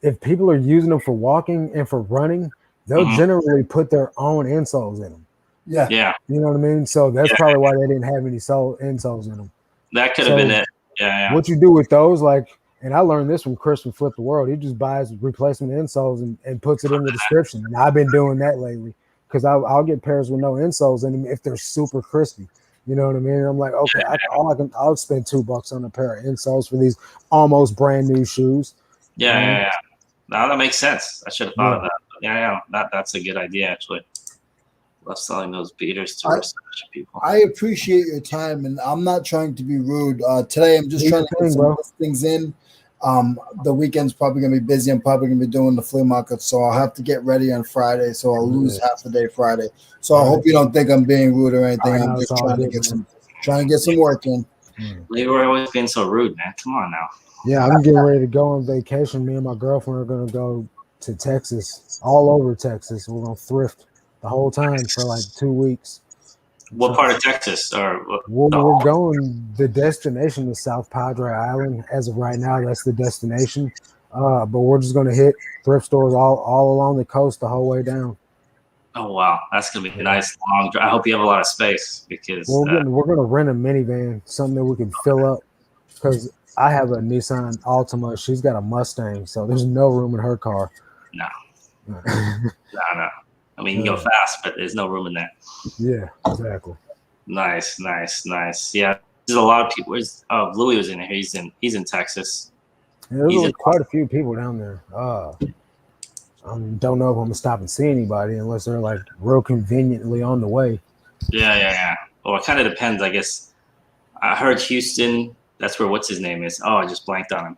if people are using them for walking and for running, they'll generally put their own insoles in them. Yeah. Yeah. You know what I mean? So that's probably why they didn't have any insoles in them. That could have been it. Yeah. What you do with those, like, and I learned this from Chris from Flip the World. He just buys replacement insoles and puts it in the description. And I've been doing that lately because I'll get pairs with no insoles in them if they're super crispy. You know what I mean? I'm like, okay, I'll spend $2 on a pair of insoles for these almost brand new shoes. Yeah. Now that makes sense. I should have thought of that. Yeah. That's a good idea, actually. Love selling those beaters to research people. I appreciate your time, and I'm not trying to be rude. Today, I'm just trying to get some things in. The weekend's probably going to be busy. I'm probably going to be doing the flea market, so I'll have to get ready on Friday, so I'll lose half the day Friday. So I hope you don't think I'm being rude or anything. I'm just trying to get some work in. Leroy always being so rude, man. Come on now. Yeah, I'm getting ready to go on vacation. Me and my girlfriend are going to go to Texas, all over Texas. We're going to thrift the whole time for like 2 weeks. What part of Texas? We're going. The destination is South Padre Island. As of right now, that's the destination. But we're just going to hit thrift stores all along the coast the whole way down. Oh wow, that's gonna be a nice long drive. I hope you have a lot of space because we're gonna rent a minivan, something that we can fill up. Because I have a Nissan Altima, she's got a Mustang, so there's no room in her car. No. I mean, you can go fast, but there's no room in there. Yeah, exactly. Nice. Yeah, there's a lot of people. Louis was in here. He's in Texas. Yeah, there's quite a few people down there. I don't know if I'm gonna stop and see anybody unless they're like real conveniently on the way. Yeah. Well, it kind of depends, I guess. I heard Houston. That's where what's his name is. Oh, I just blanked on him.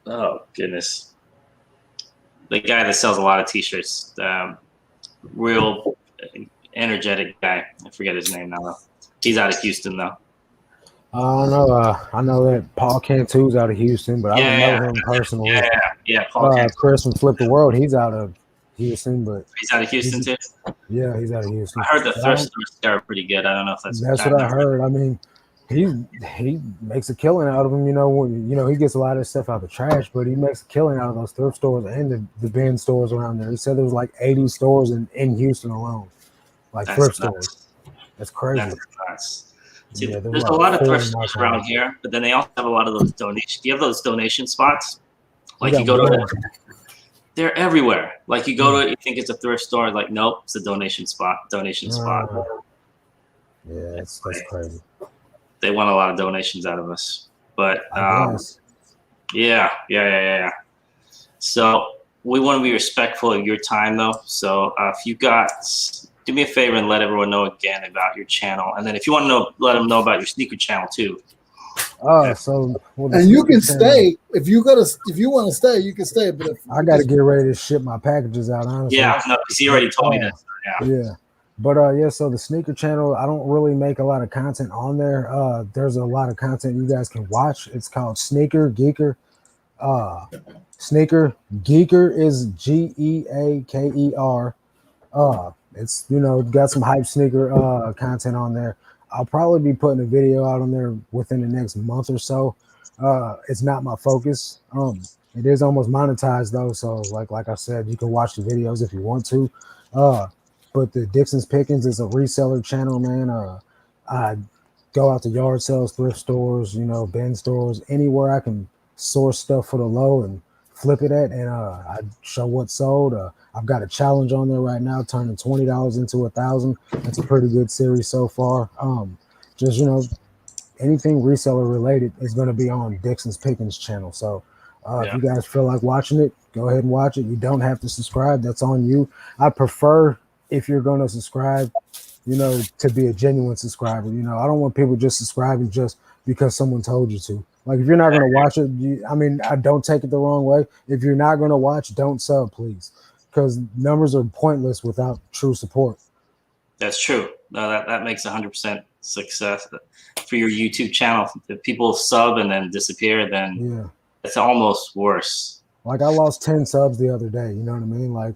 Oh goodness. The guy that sells a lot of T-shirts, real energetic guy. I forget his name now. Though. He's out of Houston, though. I know that Paul Cantu's out of Houston, but I don't know him personally. Yeah. Paul Cantu. Chris from Flip the World, he's out of Houston, but he's out of Houston too. Yeah, he's out of Houston. I heard the thrift stores there are pretty good. I don't know if that's what I heard. I mean, he makes a killing out of them. He gets a lot of stuff out of the trash, but he makes a killing out of those thrift stores and the bin stores around there. He said there was like 80 stores in Houston alone, like thrift stores. That's crazy. That's nuts. See, there's a lot of thrift stores around here, but then they also have a lot of those donations. Do you have those donation spots? Like you go to, they're everywhere. Like you go to it, you think it's a thrift store. Like, nope, it's a donation spot. Yeah, that's crazy. They want a lot of donations out of us, but yeah. So we want to be respectful of your time, though. So if you do me a favor and let everyone know again about your channel, and then if you want to let them know about your sneaker channel too. And you can stay if you want to stay, you can stay. But I got to get ready to ship my packages out. Honestly, because he already told me that. Yeah. But so the sneaker channel, I don't really make a lot of content on there. There's a lot of content you guys can watch. It's called Sneaker Geeker. Sneaker Geeker is Geaker. It's got some hype sneaker content on there. I'll probably be putting a video out on there within the next month or so. It's not my focus. It is almost monetized though, so like I said, you can watch the videos if you want to. But the Dixon's Pickins is a reseller channel, man. I go out to yard sales, thrift stores, bin stores, anywhere I can source stuff for the low and flip it at, and I show what's sold. I've got a challenge on there right now, turning $20 into $1,000. That's a pretty good series so far. Just anything reseller related is going to be on Dixon's Pickins channel. So if you guys feel like watching it, go ahead and watch it. You don't have to subscribe. That's on you. I prefer, if you're going to subscribe, to be a genuine subscriber. I don't want people just subscribing just because someone told you to. Like, if you're not going to watch it, I don't take it the wrong way. If you're not going to watch, don't sub, please, because numbers are pointless without true support. That's true. No, that makes 100% success for your YouTube channel. If people sub and then disappear, then it's almost worse. Like, I lost 10 subs the other day. You know what I mean? Like,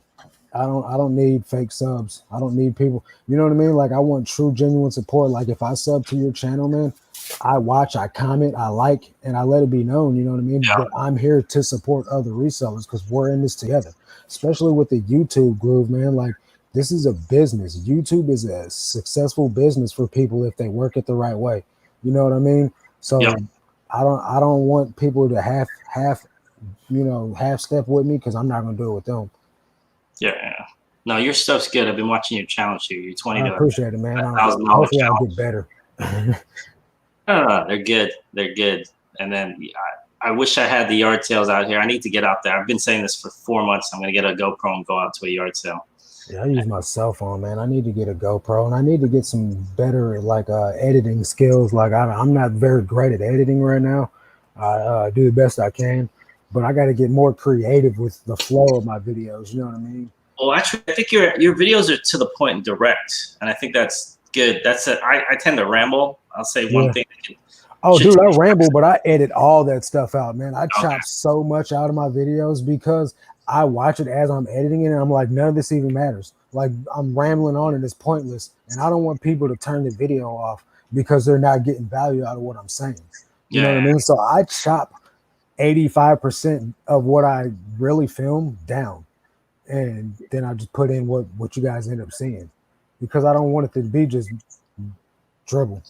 I don't need fake subs. I don't need people. You know what I mean? Like, I want true, genuine support. Like, if I sub to your channel, man, I watch, I comment, I like, and I let it be known, you know what I mean, that I'm here to support other resellers because we're in this together, especially with the YouTube groove, man. Like, this is a business. YouTube is a successful business for people if they work it the right way. You know what I mean? So Yep. I don't want people to half step with me because I'm not gonna do it with them. Yeah. No, your stuff's good. I've been watching your challenge here. You're 20 I to appreciate it, man. $1,000 Hopefully I'll challenge. get better. They're good. They're good. And then I wish I had the yard sales out here. I need to get out there. I've been saying this for 4 months. I'm going to get a GoPro and go out to a yard sale. Yeah, I use my cell phone, man. I need to get a GoPro, and I need to get some better like editing skills. Like I'm not very great at editing right now. I do the best I can, but I got to get more creative with the flow of my videos. You know what I mean? Well, actually, I think your videos are to the point and direct, and I think that's good. That's it. I tend to ramble. I'll say one Yeah. thing. Oh, dude, I ramble, but I edit all that stuff out, man. I chop so much out of my videos because I watch it as I'm editing it, and I'm like, none of this even matters. Like, I'm rambling on, and it's pointless. And I don't want people to turn the video off because they're not getting value out of what I'm saying. You know what I mean? So I chop 85% of what I really film down, and then I just put in what you guys end up seeing because I don't want it to be just dribble.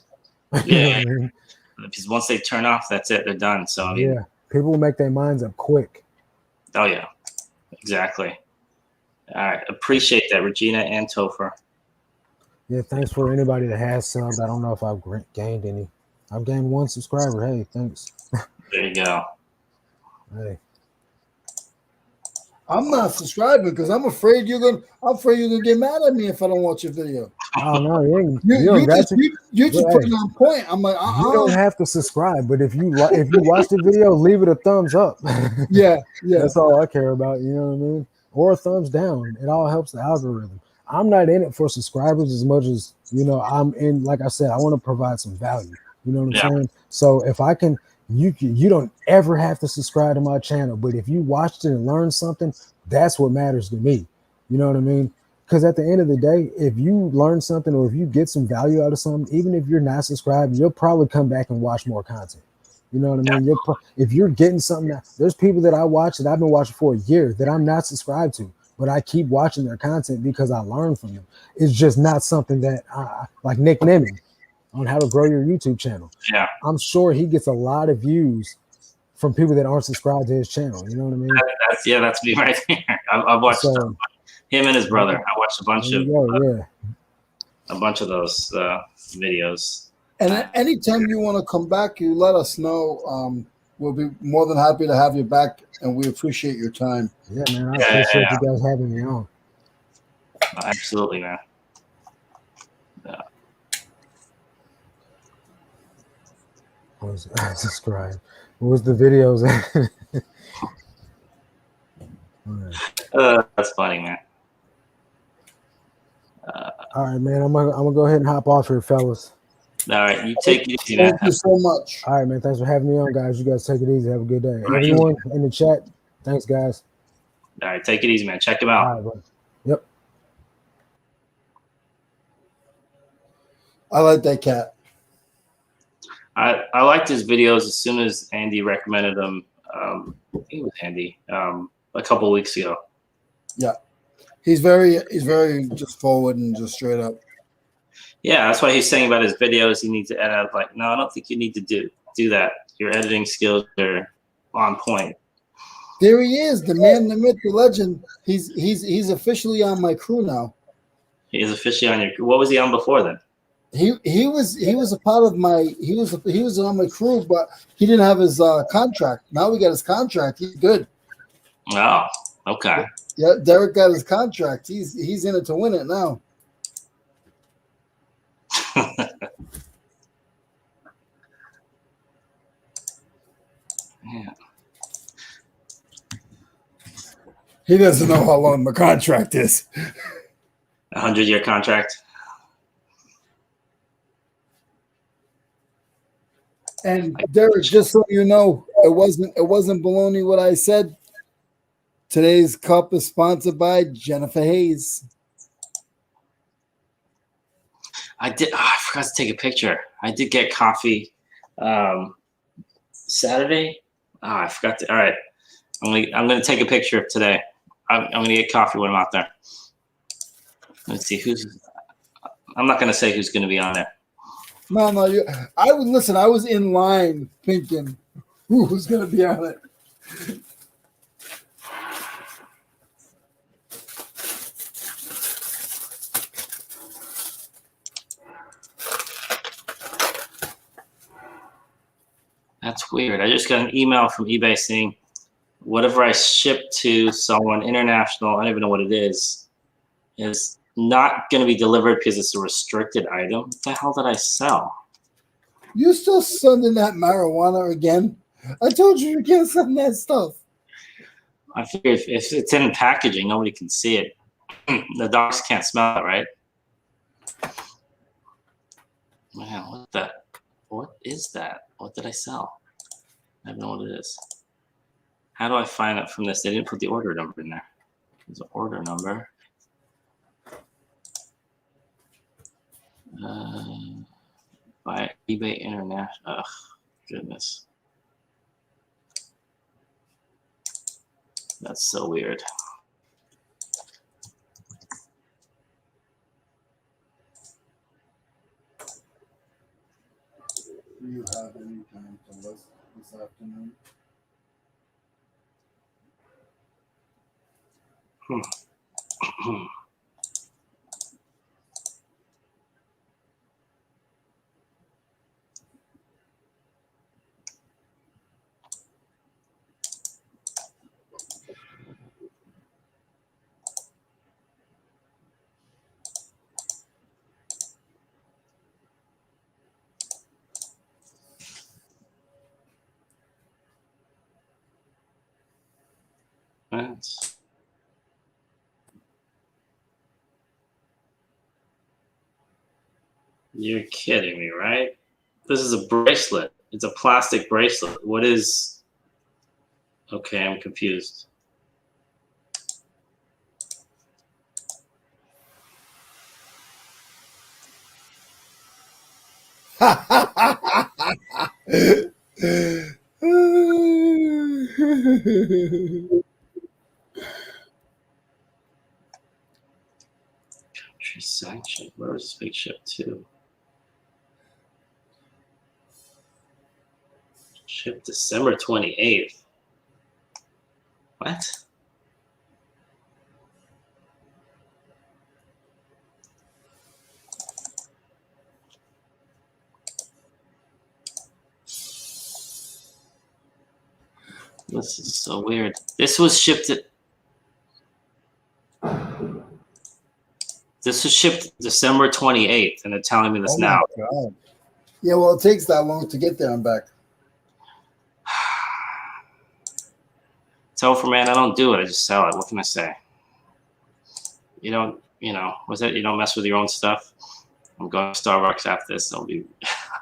You know what I mean? Because once they turn off, that's it. They're done. So I mean, yeah, people will make their minds up quick. Oh yeah, exactly. All right, appreciate that, Regina and Topher. Yeah, thanks for anybody that has subbed. I don't know if I've gained any. I've gained 1 subscriber. Hey, thanks. There you go. Hey, I'm not subscribing because I'm afraid you're gonna get mad at me if I don't watch your video. oh no, you just put it on point. I'm like, you don't have to subscribe, but if you watch the video, leave it a thumbs up. yeah. That's all I care about. You know what I mean? Or a thumbs down. It all helps the algorithm. I'm not in it for subscribers as much as I'm in. Like I said, I want to provide some value. You know what I'm saying? So if I can. You don't ever have to subscribe to my channel, but if you watched it and learned something, that's what matters to me. You know what I mean? Because at the end of the day, if you learn something or if you get some value out of something, even if you're not subscribed, you'll probably come back and watch more content. You know what I mean? If you're getting something, there's people that I watch that I've been watching for a year that I'm not subscribed to, but I keep watching their content because I learn from them. It's just not something that like Nick Nimming on how to grow your YouTube channel. Yeah, I'm sure he gets a lot of views from people that aren't subscribed to his channel. You know what I mean? That's me right there. I've watched him and his brother. I watched a bunch of those videos. And anytime you want to come back, you let us know. We'll be more than happy to have you back, and we appreciate your time. Yeah, man. I appreciate you guys having me on. Absolutely, man. Yeah. Subscribe. What was the videos? That's funny, man. All right, man. I'm gonna go ahead and hop off here, fellas. All right, you take it easy, man. Thank you so much. All right, man. Thanks for having me on, guys. You guys take it easy. Have a good day. Everyone in the chat, thanks, guys. All right, take it easy, man. Check them out. All right, bro. Yep. I like that cat. I liked his videos as soon as Andy recommended them. I think it was Andy a couple of weeks ago. Yeah, he's very just forward and just straight up. Yeah, that's why he's saying about his videos. He needs to edit. Like, no, I don't think you need to do that. Your editing skills are on point. There he is, the man, the myth, the legend. He's officially on my crew now. He is officially on your. What was he on before then? He was a part of my he was on my crew, but he didn't have his contract. Now we got his contract. He's good. Oh, okay. Yeah, Derek got his contract. He's in it to win it now. Yeah. He doesn't know how long the contract is. 100-year contract. And Derek, just so you know, it wasn't baloney what I said. Today's cup is sponsored by Jennifer Hayes. I forgot to take a picture. I did get coffee. Saturday. Oh, I forgot to. All right, I'm gonna take a picture of today. I'm gonna get coffee when I'm out there. Let's see who's. I'm not gonna say who's gonna be on there. No, I would listen. I was in line thinking, who's going to be on it? That's weird. I just got an email from eBay saying whatever I ship to someone international, I don't even know what it is not going to be delivered because it's a restricted item. What the hell did I sell? You still sending that marijuana again? I told you can't send that stuff. I figure if it's in packaging, nobody can see it. The dogs can't smell it, right? Man, what is that? What did I sell? I don't know what it is. How do I find it from this? They didn't put the order number in there. There's an order number. By eBay International. Ugh, goodness. That's so weird. Do you have any time to list this afternoon? You're kidding me, right? This is a bracelet. It's a plastic bracelet. What is... Okay, I'm confused. Country sanction. Where was this big ship to? Ship December 28th. What? This is so weird. This was shipped at... This was shipped December 28th, and they're telling me this now. God. Yeah, well, it takes that long to get there and back. Topher, man, I don't do it. I just sell it. What can I say? You don't, was it? You don't mess with your own stuff. I'm going to Starbucks after this. I'll be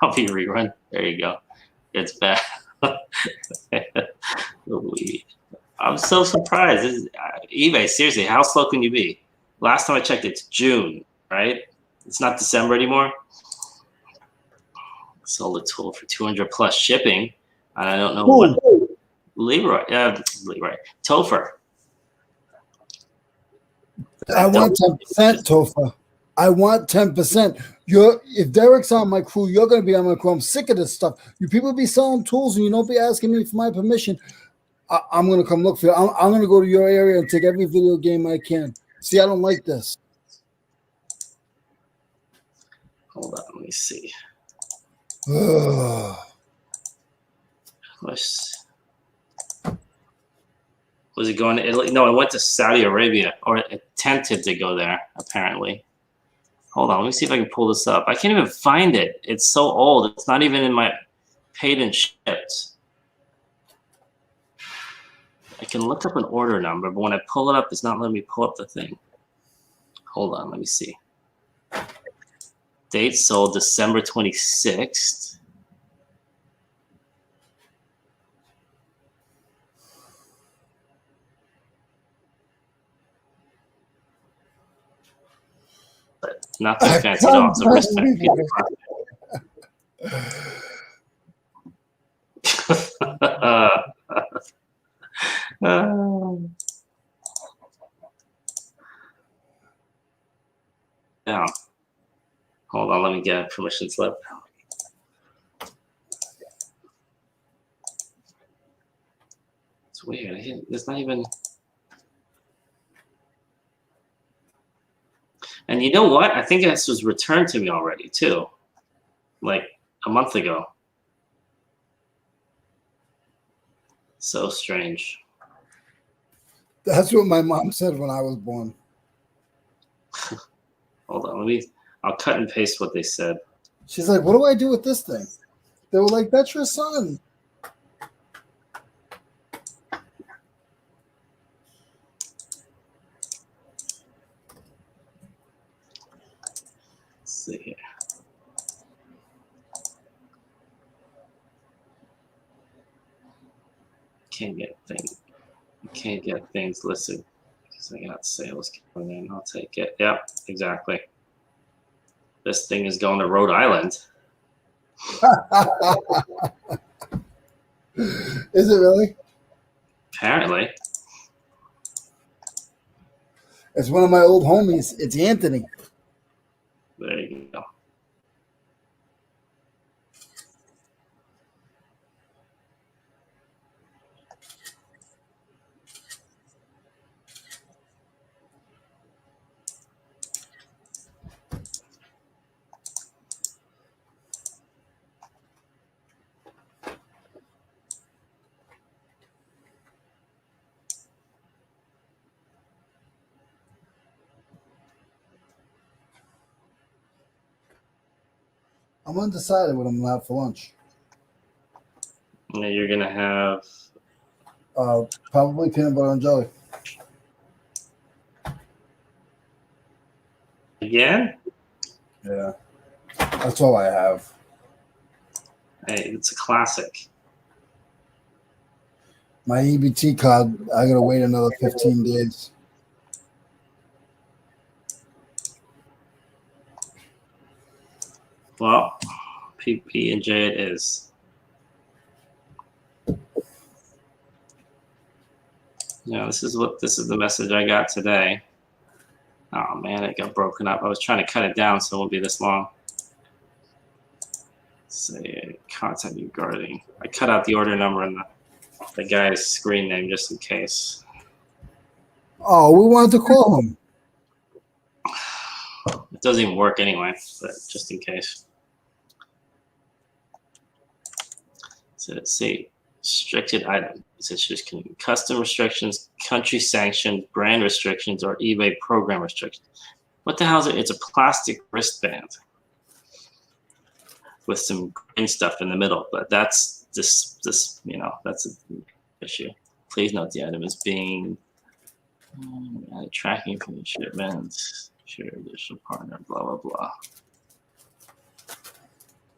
rerun. There you go. It's bad. I'm so surprised. This is, eBay, seriously, how slow can you be? Last time I checked, it's June, right? It's not December anymore. Sold a tool for 200 plus shipping. And I don't know what. Leroy. Topher. I want 10%, Topher. I want 10%. If Derek's on my crew, you're going to be on my crew. I'm sick of this stuff. You people be selling tools and you don't be asking me for my permission. I'm going to come look for you. I'm going to go to your area and take every video game I can. See, I don't like this. Hold on, let me see. Was it going to Italy? No, it went to Saudi Arabia, or it attempted to go there, apparently. Hold on, let me see if I can pull this up. I can't even find it. It's so old. It's not even in my paid and shipped. I can look up an order number, but when I pull it up, it's not letting me pull up the thing. Hold on, let me see. Date sold December 26th. But nothing fancy at all. It's a wristband. Yeah. Hold on, let me get a permission slip. It's weird. There's not even. And you know what? I think this was returned to me already too, like a month ago. So strange. That's what my mom said when I was born. Hold on, I'll cut and paste what they said. She's like, "What do I do with this thing?" They were like, "That's your son." Let's see here. Can't get things listed because I got sales coming in. I'll take it. Yep, exactly. This thing is going to Rhode Island. Is it really? Apparently. It's one of my old homies. It's Anthony. There you go. I'm undecided what I'm gonna have for lunch. And you're gonna have Probably peanut butter and jelly. again? Yeah, that's all I have. Hey, it's a classic. My EBT card, I gotta wait another 15 days. Well, PB&J it is. Yeah, this is the message I got today. Oh man, it got broken up. I was trying to cut it down so it won't be this long. Say contact you regarding. I cut out the order number and the guy's screen name just in case. Oh, we wanted to call him. It doesn't even work anyway, but just in case. So let's see. Restricted item. It's just custom restrictions, country sanctioned, brand restrictions, or eBay program restrictions. What the hell is it? It's a plastic wristband with some green stuff in the middle, but that's this that's an issue. Please note the item is being tracking for the shipment, share additional partner, blah blah blah.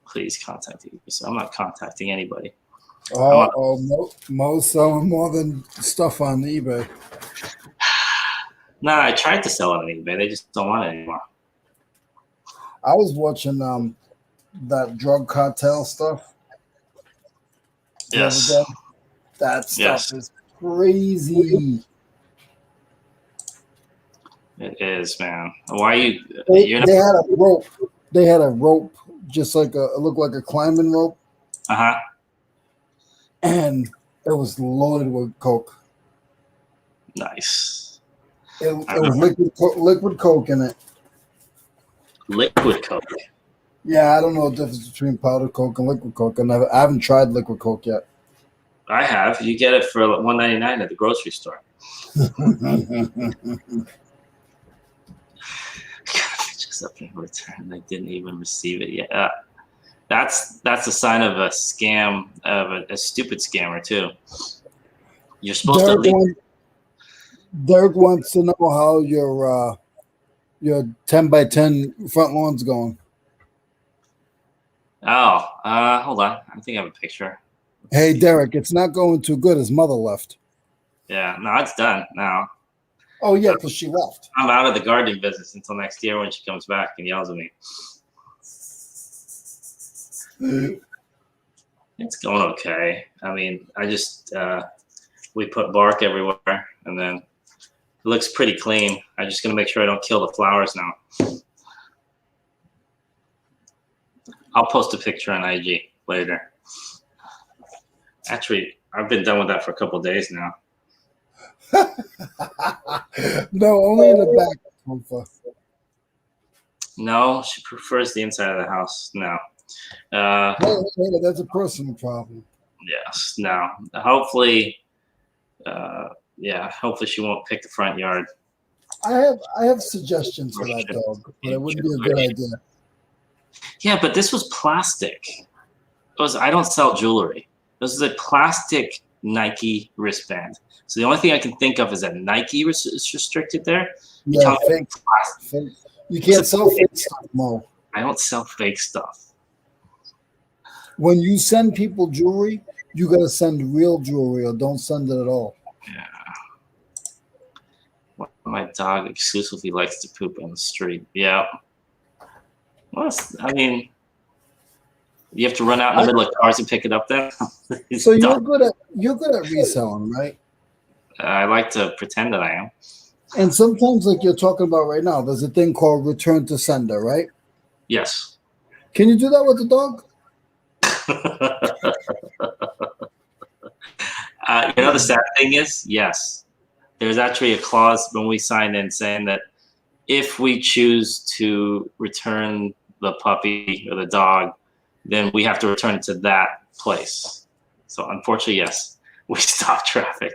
Please contact you. So I'm not contacting anybody. Mo's selling more than stuff on eBay. Nah, I tried to sell it on eBay. They just don't want it anymore. I was watching that drug cartel stuff. Yes. That stuff is crazy. It is, man. Why you? They had a rope. They had a rope, just like it looked like a climbing rope. And it was loaded with coke. Nice. It was liquid coke in it. Liquid coke. Yeah, I don't know the difference between powdered coke and liquid coke. I haven't tried liquid coke yet. I have. You get it for $1.99 at the grocery store. Just up in return. I didn't even receive it yet. That's a sign of a scam, of a stupid scammer too. You're supposed to. Derek wants to know how your 10 by 10 front lawn's going. Oh, hold on. I think I have a picture. Hey, Derek, it's not going too good. His mother left. Yeah, no, it's done now. Oh yeah, because she left. I'm out of the gardening business until next year when she comes back and yells at me. It's going okay. I mean, I just we put bark everywhere, and then it looks pretty clean. I'm just gonna make sure I don't kill the flowers now. I'll post a picture on IG later. Actually, I've been done with that for a couple of days now. No, only in the back. Comfort. No, she prefers the inside of the house now. Hey, that's a personal problem. Yes, no. Hopefully, hopefully she won't pick the front yard. I have suggestions for that dog, but it wouldn't be a good idea. Yeah, but this was plastic. I don't sell jewelry. This is a plastic Nike wristband. So the only thing I can think of is that Nike is restricted there. Yeah, fake. You can't sell fake stuff, Mo. I don't sell fake stuff. When you send people jewelry, you gotta send real jewelry, or don't send it at all. Yeah. My dog exclusively likes to poop on the street. Yeah. Well, I mean, you have to run out in the middle of cars and pick it up then. So you're good at reselling, right? I like to pretend that I am. And sometimes, like you're talking about right now, there's a thing called return to sender, right? Yes. Can you do that with the dog? The sad thing is, yes. There's actually a clause when we sign in saying that if we choose to return the puppy or the dog, then we have to return it to that place. So unfortunately, yes, we stop traffic.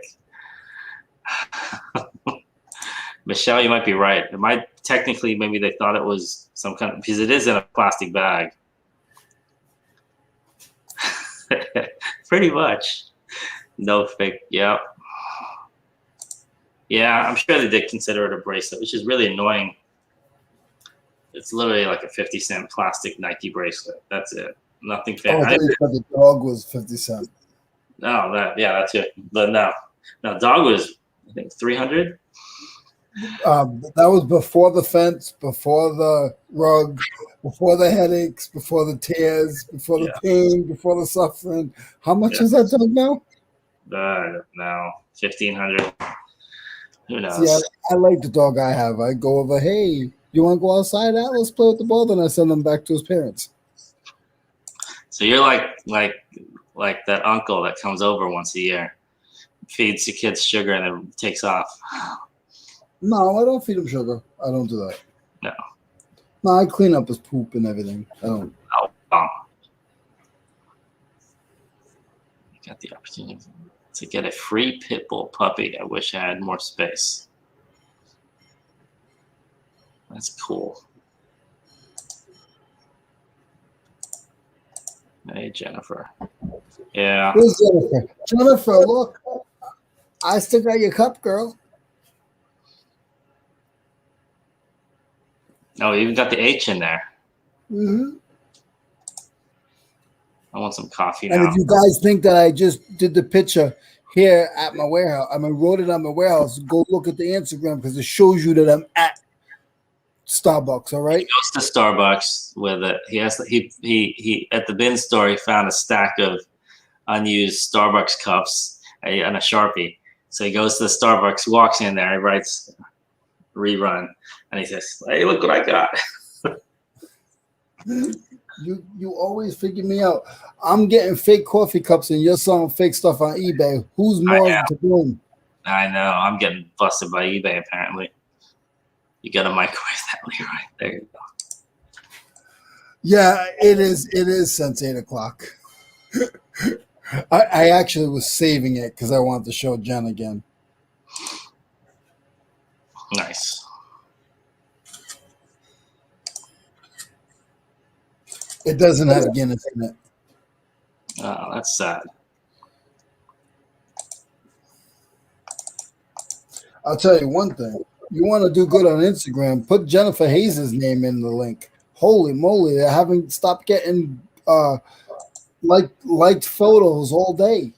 Michelle, you might be right. It might technically, maybe they thought it was some kind of, because it is in a plastic bag. Pretty much. No fake. Yeah. Yeah, I'm sure they did consider it a bracelet, which is really annoying. It's literally like a 50-cent plastic Nike bracelet. That's it. Nothing fancy. Oh, I thought the dog was 50 cents. No, that's it. But no, dog was, I think, 300. That was before the fence, before the rug, before the headaches, before the tears, before the pain, before the suffering. How much is that dog now? No, 1,500. Who knows? See, I like the dog I have. I go over, hey, you want to go outside? Let's play with the ball. Then I send him back to his parents. So you're like that uncle that comes over once a year, feeds the kids sugar, and then takes off. No, I don't feed him sugar. I don't do that. No, I clean up his poop and everything. I don't. Oh, wow. Got the opportunity to get a free pit bull puppy. I wish I had more space. That's cool. Hey, Jennifer. Yeah. Where's Jennifer? Jennifer, look. I still got your cup, girl. Oh, you even got the H in there. Mm-hmm. I want some coffee now. And if you guys think that I just did the picture here at my warehouse, wrote it on my warehouse, go look at the Instagram because it shows you that I'm at Starbucks. All right. He goes to Starbucks with it. He at the bin store. He found a stack of unused Starbucks cups and a Sharpie. So he goes to the Starbucks, walks in there, he writes rerun, and he says, "Hey, look what I got." You always figure me out. I'm getting fake coffee cups and you're selling fake stuff on eBay. Who's more to blame? I know. I'm getting busted by eBay apparently. You got to microwave that, Leroy. There you go. Yeah, it is. It is since 8 o'clock. I actually was saving it because I wanted to show Jen again. Nice. It doesn't have Guinness in it. Oh, that's sad. I'll tell you one thing. You want to do good on Instagram, put Jennifer Hayes' name in the link. Holy moly, they haven't stopped getting liked photos all day.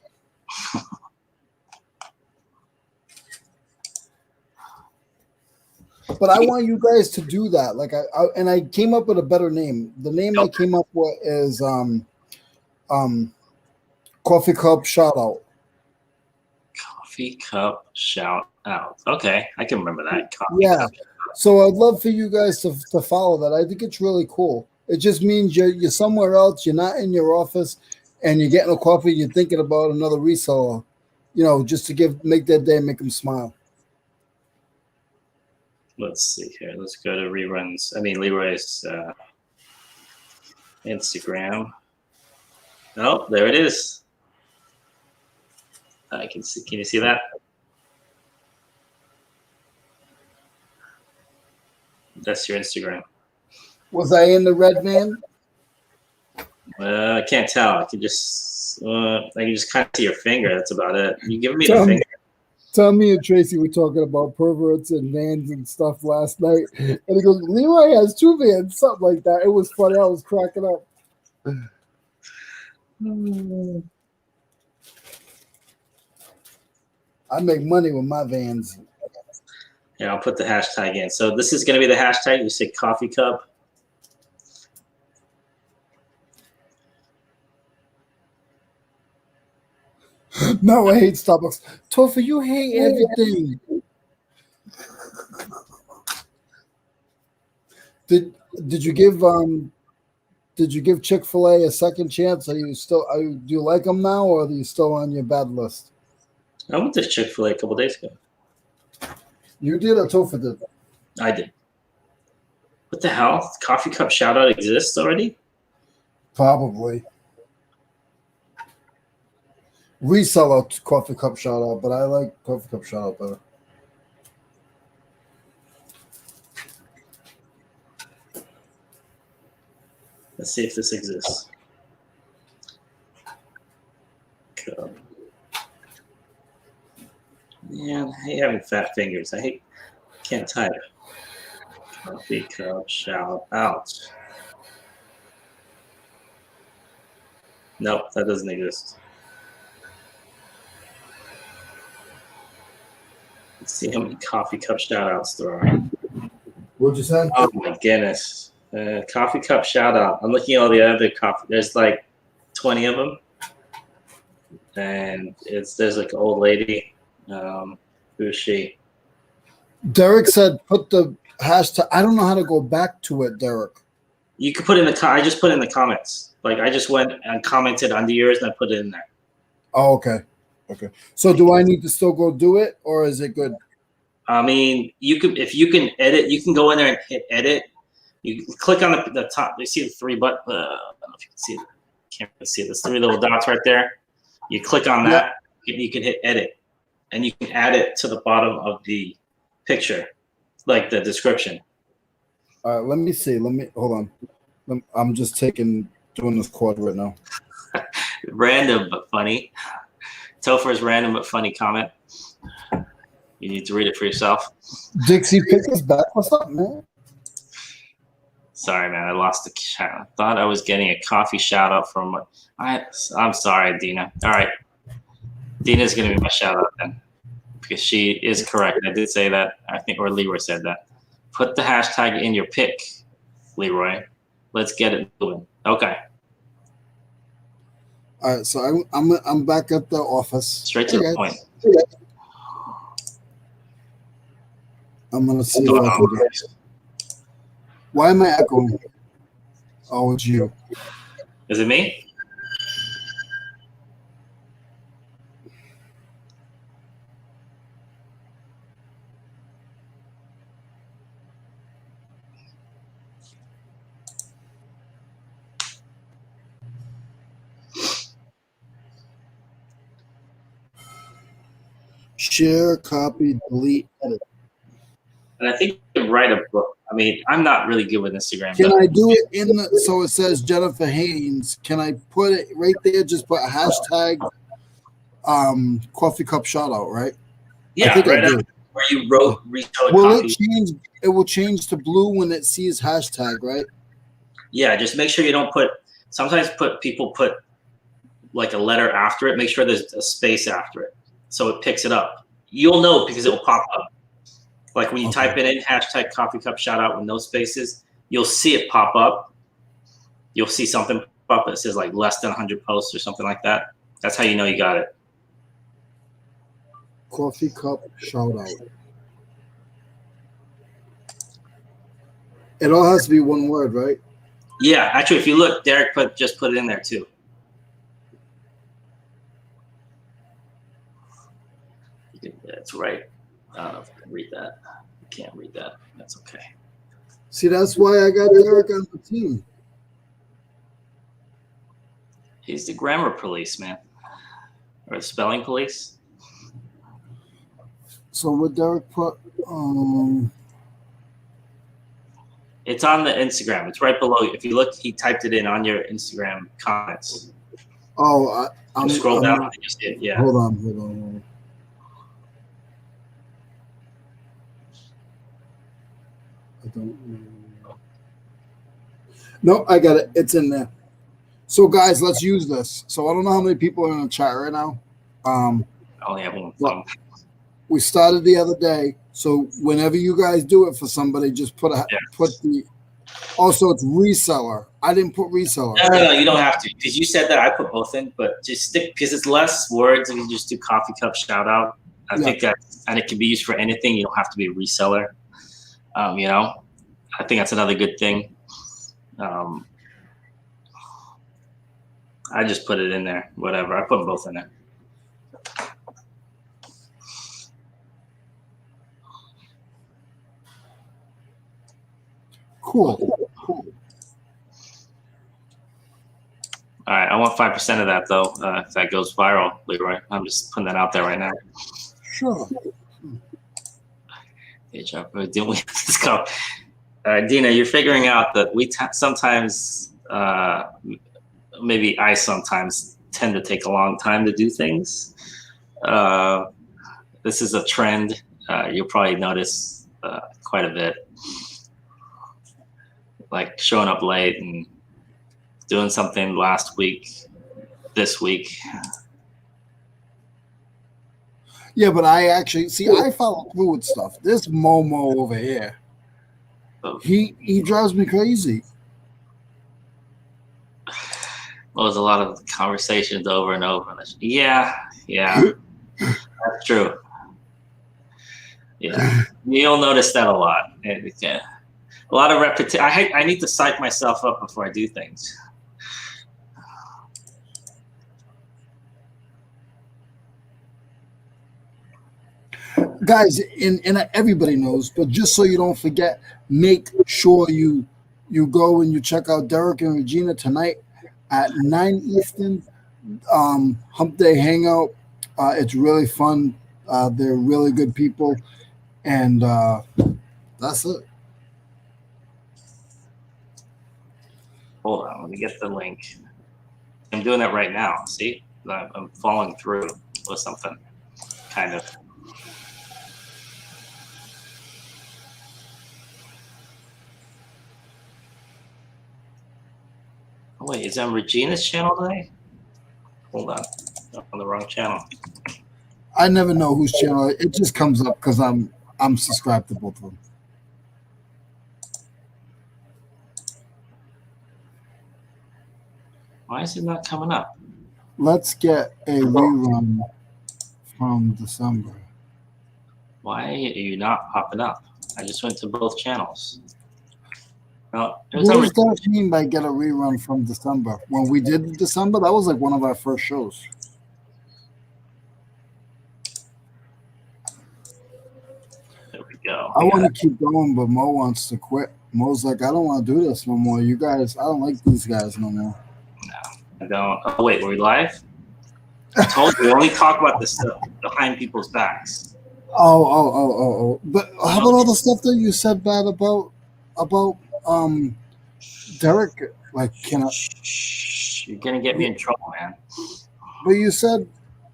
But I want you guys to do that. Like I came up with a better name. The name I came up with is Coffee cup shout out. Coffee cup shout out. Okay, I can remember that. Coffee Yeah. cup. So I'd love for you guys to follow that. I think it's really cool. It just means you're somewhere else. You're not in your office, and you're getting a coffee. You're thinking about another reseller, just to make that day, make them smile. Let's see here. Let's go to Leroy's Instagram. Oh, there it is. I can see. Can you see that? That's your Instagram. Was I in the red van? I can't tell. I can just kind of see your finger. That's about it. You giving me the finger? Tommy and Tracy were talking about perverts and vans and stuff last night, and he goes, "Leroy has 2 vans," something like that. It was funny. I was cracking up. I make money with my vans. Yeah, I'll put the hashtag in. So this is going to be the hashtag. You say coffee cup. No, I hate Starbucks. Topher, you hate everything. Did you give Chick-fil-A a second chance? Do you like them now, or are you still on your bad list? I went to Chick-fil-A a couple days ago. You did, or Topher did? I did. What the hell? Coffee cup shout out exists already? Probably. Reseller coffee cup shout out, but I like coffee cup shout out better. Let's see if this exists. Cup. Man, I hate having fat fingers. Can't type. Coffee cup shout out. Nope, that doesn't exist. Let's see how many coffee cup shout outs there are. What'd you say? Oh my goodness. Coffee cup shout out. I'm looking at all the other coffee. There's like 20 of them. And there's like an old lady. Who is she? Derek said put the hashtag. I don't know how to go back to it, Derek. You could put in I just put in the comments. Like I just went and commented under yours and I put it in there. Oh, okay. Okay. So do I need to still go do it, or is it good? I mean, if you can edit, you can go in there and hit edit. You click on the top. You see the 3 button. I don't know if you can see it. Can't really see it. There's 3 little dots right there. You click on that. Yep. You can hit edit, and you can add it to the bottom of the picture, like the description. All right. Let me see. Hold on. I'm just doing this quad right now. Random but funny. Topher's random but funny comment. You need to read it for yourself. Dixie picked us back. What's up, man? Sorry, man. I lost the chat. I thought I was getting a coffee shout out from. I'm sorry, Dina. All right, Dina's gonna be my shout out then, because she is correct. I did say that. I think, or Leroy said that. Put the hashtag in your pic, Leroy. Let's get it moving. Okay. All right, so I'm back at the office. Straight to the point. I'm gonna see if I can do it. Why am I echoing? Oh, it's you. Is it me? Share, copy, delete, edit. And I think you can write a book. I mean, I'm not really good with Instagram. Can I do it so it says Jennifer Haynes? Can I put it right there? Just put a hashtag coffee cup shout out, right? Yeah, I think right I do. Where you wrote Reseller Will coffee. it change? It will change to blue when it sees hashtag, right? Yeah, just make sure you don't put. Sometimes people put like a letter after it. Make sure there's a space after it, so it picks it up. You'll know because it will pop up. Like when you type it in hashtag coffee cup shout out with no spaces, you'll see it pop up. You'll see something pop up that says like less than 100 posts or something like that. That's how you know you got it. Coffee cup shout out. It all has to be one word, right? Yeah, actually, if you look, Derek just put it in there too. That's right. I don't know if I can read that. I can't read that. That's okay. See, that's why I got Derek on the team. He's the grammar police, man, or the spelling police. So what Derek put? It's on the Instagram. It's right below. If you look, he typed it in on your Instagram comments. Oh, I'm scroll down. not, And you see it. Yeah. Hold on. I don't know. No, I got it. It's in there. So, guys, let's use this. So, I don't know how many people are in the chat right now. I only have one phone. We started the other day. So, whenever you guys do it for somebody, just put the. Also, it's reseller. I didn't put reseller. No, you don't have to, because you said that. I put both in, but just stick, because it's less words if you just do coffee cup shout out. I think that, and it can be used for anything. You don't have to be a reseller. You know, I think that's another good thing. I just put it in there, whatever. I put them both in there. Cool. All right, I want 5% of that though. If that goes viral, Leroy. I'm just putting that out there right now. Sure. Let's go. Dina, you're figuring out that we sometimes, maybe I sometimes tend to take a long time to do things. This is a trend. You'll probably notice quite a bit. Like showing up late and doing something last week, this week. Yeah, but I actually I follow through with stuff. This Momo over here, he drives me crazy. Well, there's a lot of conversations over and over. Yeah, that's true. Yeah, you'll notice that a lot. Yeah. A lot of repetition. I need to psych myself up before I do things. Guys, and everybody knows, but just so you don't forget, make sure you go and you check out Derek and Regina tonight at 9 Eastern. Hump Day Hangout. It's really fun. They're really good people, and that's it. Hold on, let me get the link. I'm doing that right now. See, I'm following through with something, kind of. Oh, wait, is that Regina's channel today? Hold on, I'm on the wrong channel. I never know whose channel. It just comes up because I'm subscribed to both of them. Why is it not coming up? Let's get a rerun from December. Why are you not popping up? I just went to both channels. No, what does that mean by get a rerun from December? When we did December, that was like one of our first shows. There we go. I want to keep going, but Mo wants to quit. Mo's like, I don't want to do this no more. You guys, I don't like these guys no more. I don't. Oh, wait, were we live? I told you, we only talk about this stuff behind people's backs. Oh. But how about all the stuff that you said bad about Derek? Like, Shh, you're going to get me in trouble, man. But you said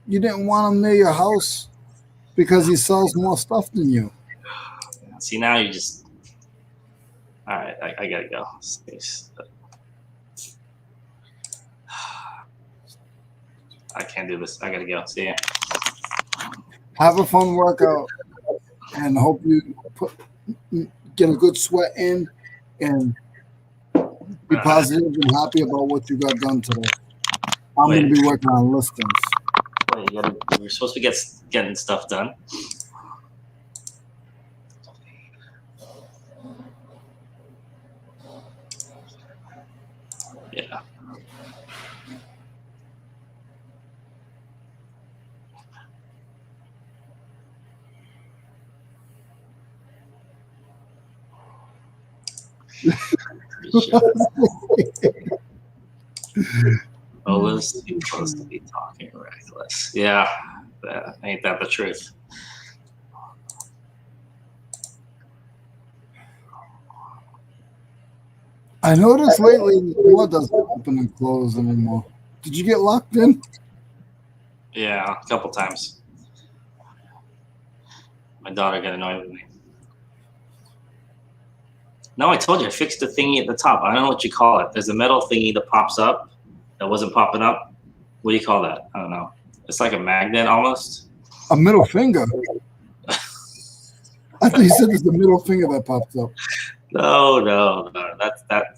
you didn't want him near your house because he sells more stuff than you. See, now you just... All right, I got to go. I can't do this. I gotta go. See ya. Have a fun workout, and hope you get a good sweat in, and be positive and happy about what you got done today. I'm going to be working on listings. Wait, you're supposed to be getting stuff done. Yeah. Always too close to be talking reckless. Yeah, ain't that the truth? I noticed lately the door doesn't open and close anymore. Did you get locked in? Yeah, a couple times. My daughter got annoyed with me. No, I told you I fixed the thingy at the top. I don't know what you call it. There's a metal thingy that pops up that wasn't popping up. What do you call that? I don't know. It's like a magnet almost. A middle finger. I thought you said there's a middle finger that pops up. No.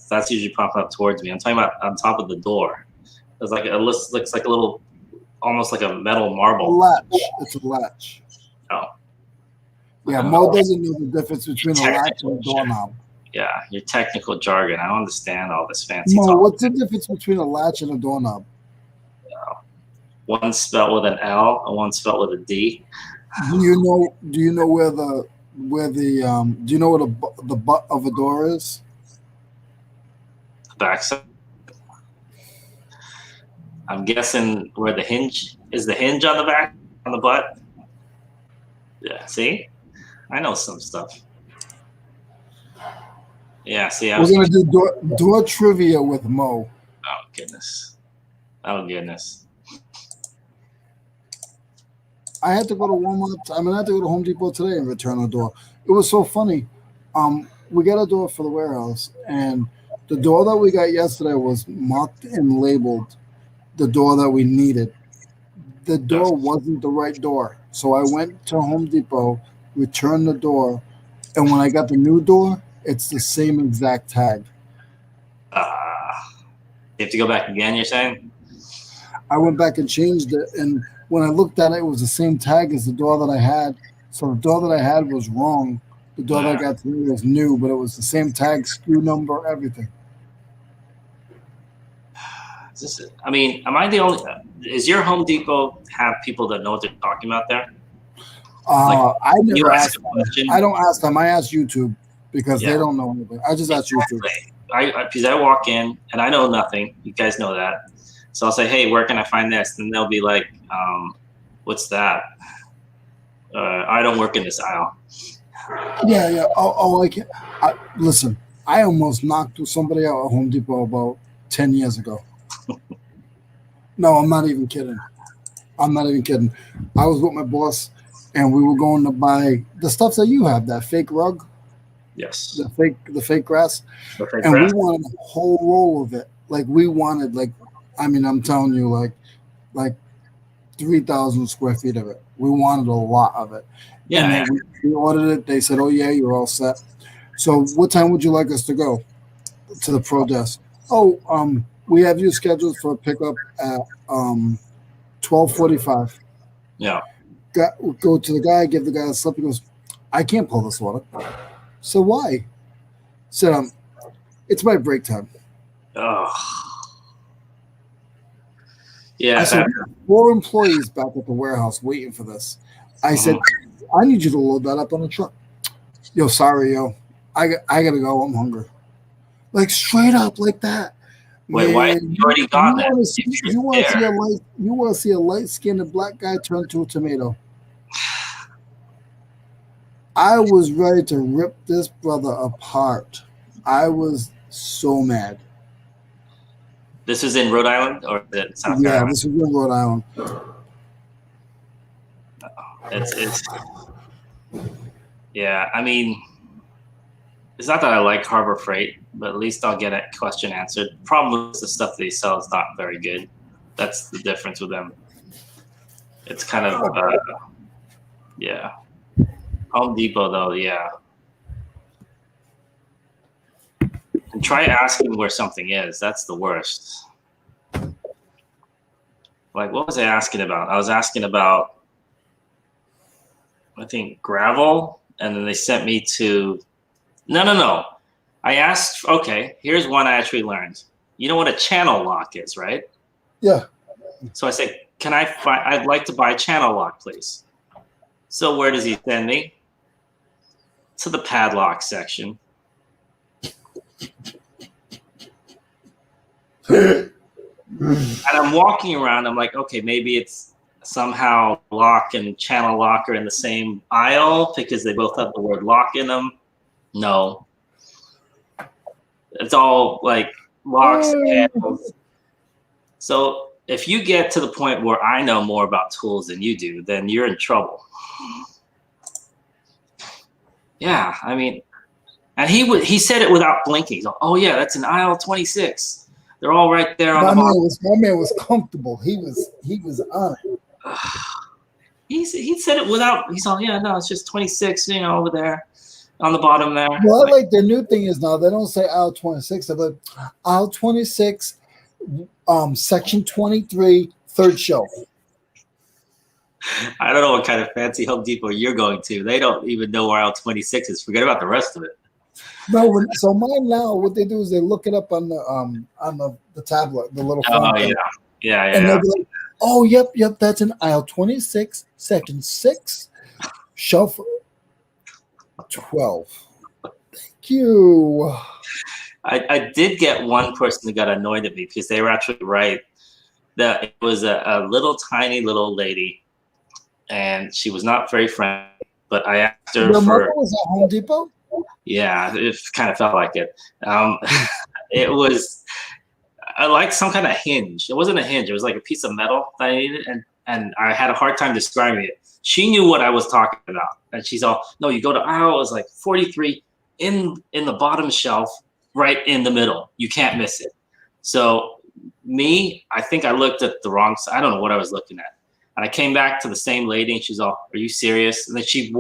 That's usually popping up towards me. I'm talking about on top of the door. It's like it looks like a little, almost like a metal marble. A latch. It's a latch. Oh. Yeah, Mo doesn't know the difference between a latch and a doorknob. Yeah, your technical jargon. I don't understand all this fancy Mo, talk. what's the difference between a latch and a doorknob? One spelled with an L and one spelled with a D. Do you know where the butt of a door is? The backside. I'm guessing where the hinge is. The hinge on the back, on the butt. Yeah, see, I know some stuff. Yeah, see, We're gonna do door trivia with Mo. Oh goodness. Oh goodness. I had to go to Walmart. I had to go to Home Depot today and return a door. It was so funny. We got a door for the warehouse, and the door that we got yesterday was marked and labeled the door that we needed. The door wasn't the right door. So I went to Home Depot, returned the door, and when I got the new door, it's the same exact tag. You have to go back again, you're saying? I went back and changed it, and when I looked at it, it was the same tag as the door that I had. So the door that I had was wrong. The door that I got today was new, but it was the same tag, SKU number, everything. I mean, am I the only? Is your Home Depot have people that know what they're talking about there? I never ask them. Question. I don't ask them. I ask YouTube because they don't know anything. I just ask YouTube. Because I walk in and I know nothing. You guys know that. So I'll say, hey, where can I find this? And they'll be like, what's that? I don't work in this aisle. Yeah. Oh, I can't. Listen, I almost knocked somebody out at Home Depot about 10 years ago. No, I'm not even kidding. I was with my boss, and we were going to buy the stuff that you have, that fake rug. Yes. The fake grass. The fake and grass. We wanted a whole roll of it. We wanted, I'm telling you, like 3,000 square feet of it. We wanted a lot of it. Yeah. And then we ordered it. They said, oh, yeah, you're all set. So what time would you like us to go to the pro desk? Oh, we have you scheduled for a pickup at 12:45. Yeah. Go to the guy, give the guy a slip. He goes, I can't pull this order. So why? Said, it's my break time. Oh. Yeah. I said, 4 employees back at the warehouse waiting for this. I said, I need you to load that up on the truck. Yo, sorry, yo. I gotta go. I'm hungry. Straight up like that. Wait, man, why? You already got that. You want to see a light-skinned black guy turn to a tomato. I was ready to rip this brother apart. I was so mad. This is in Rhode Island or is it South Carolina? Yeah, this is in Rhode Island. It's yeah, I mean, it's not that I like Harbor Freight, but at least I'll get a question answered. The problem is the stuff they sell is not very good. That's the difference with them. It's kind of, yeah. Home Depot, though, yeah. And try asking where something is. That's the worst. like, what was I asking about? I was asking about, I think, gravel, and then they sent me to, no. I asked, okay, here's one I actually learned. You know what a channel lock is, right? Yeah. So I said, I'd like to buy a channel lock, please. So where does he send me? To the padlock section. And I'm walking around, I'm like, okay, maybe it's somehow lock and channel lock are in the same aisle because they both have the word lock in them. No. It's all like locks and handles. So if you get to the point where I know more about tools than you do, then you're in trouble. Yeah, I mean, and he said it without blinking. He's like, oh yeah, that's in aisle 26. They're all right there on the bottom. My man was comfortable. He was on it. He said it without. He's all, yeah, no, it's just 26. Over there on the bottom there. Well, like the new thing is now they don't say aisle 26, but aisle 26, section 23, third shelf. I don't know what kind of fancy Home Depot you're going to. They don't even know where aisle 26 is. Forget about the rest of it. No, so mine now, what they do is they look it up on the tablet, the little phone. Oh thing. Yeah. And they'll be like, oh, yep, that's in aisle 26, section 6, shelf 12. Thank you. I did get one person who got annoyed at me because they were actually right. That it was a little tiny little lady, and she was not very friendly. But I asked her Your for. mother was at Home Depot? Yeah, it kind of felt like it. It was like some kind of hinge. It wasn't a hinge. It was like a piece of metal that I needed, and I had a hard time describing it. She knew what I was talking about, and she's all, no, you go to aisle, it was like 43 in the bottom shelf, right in the middle. You can't miss it. So I think I looked at the wrong side. I don't know what I was looking at. And I came back to the same lady, and she's all, are you serious? And then she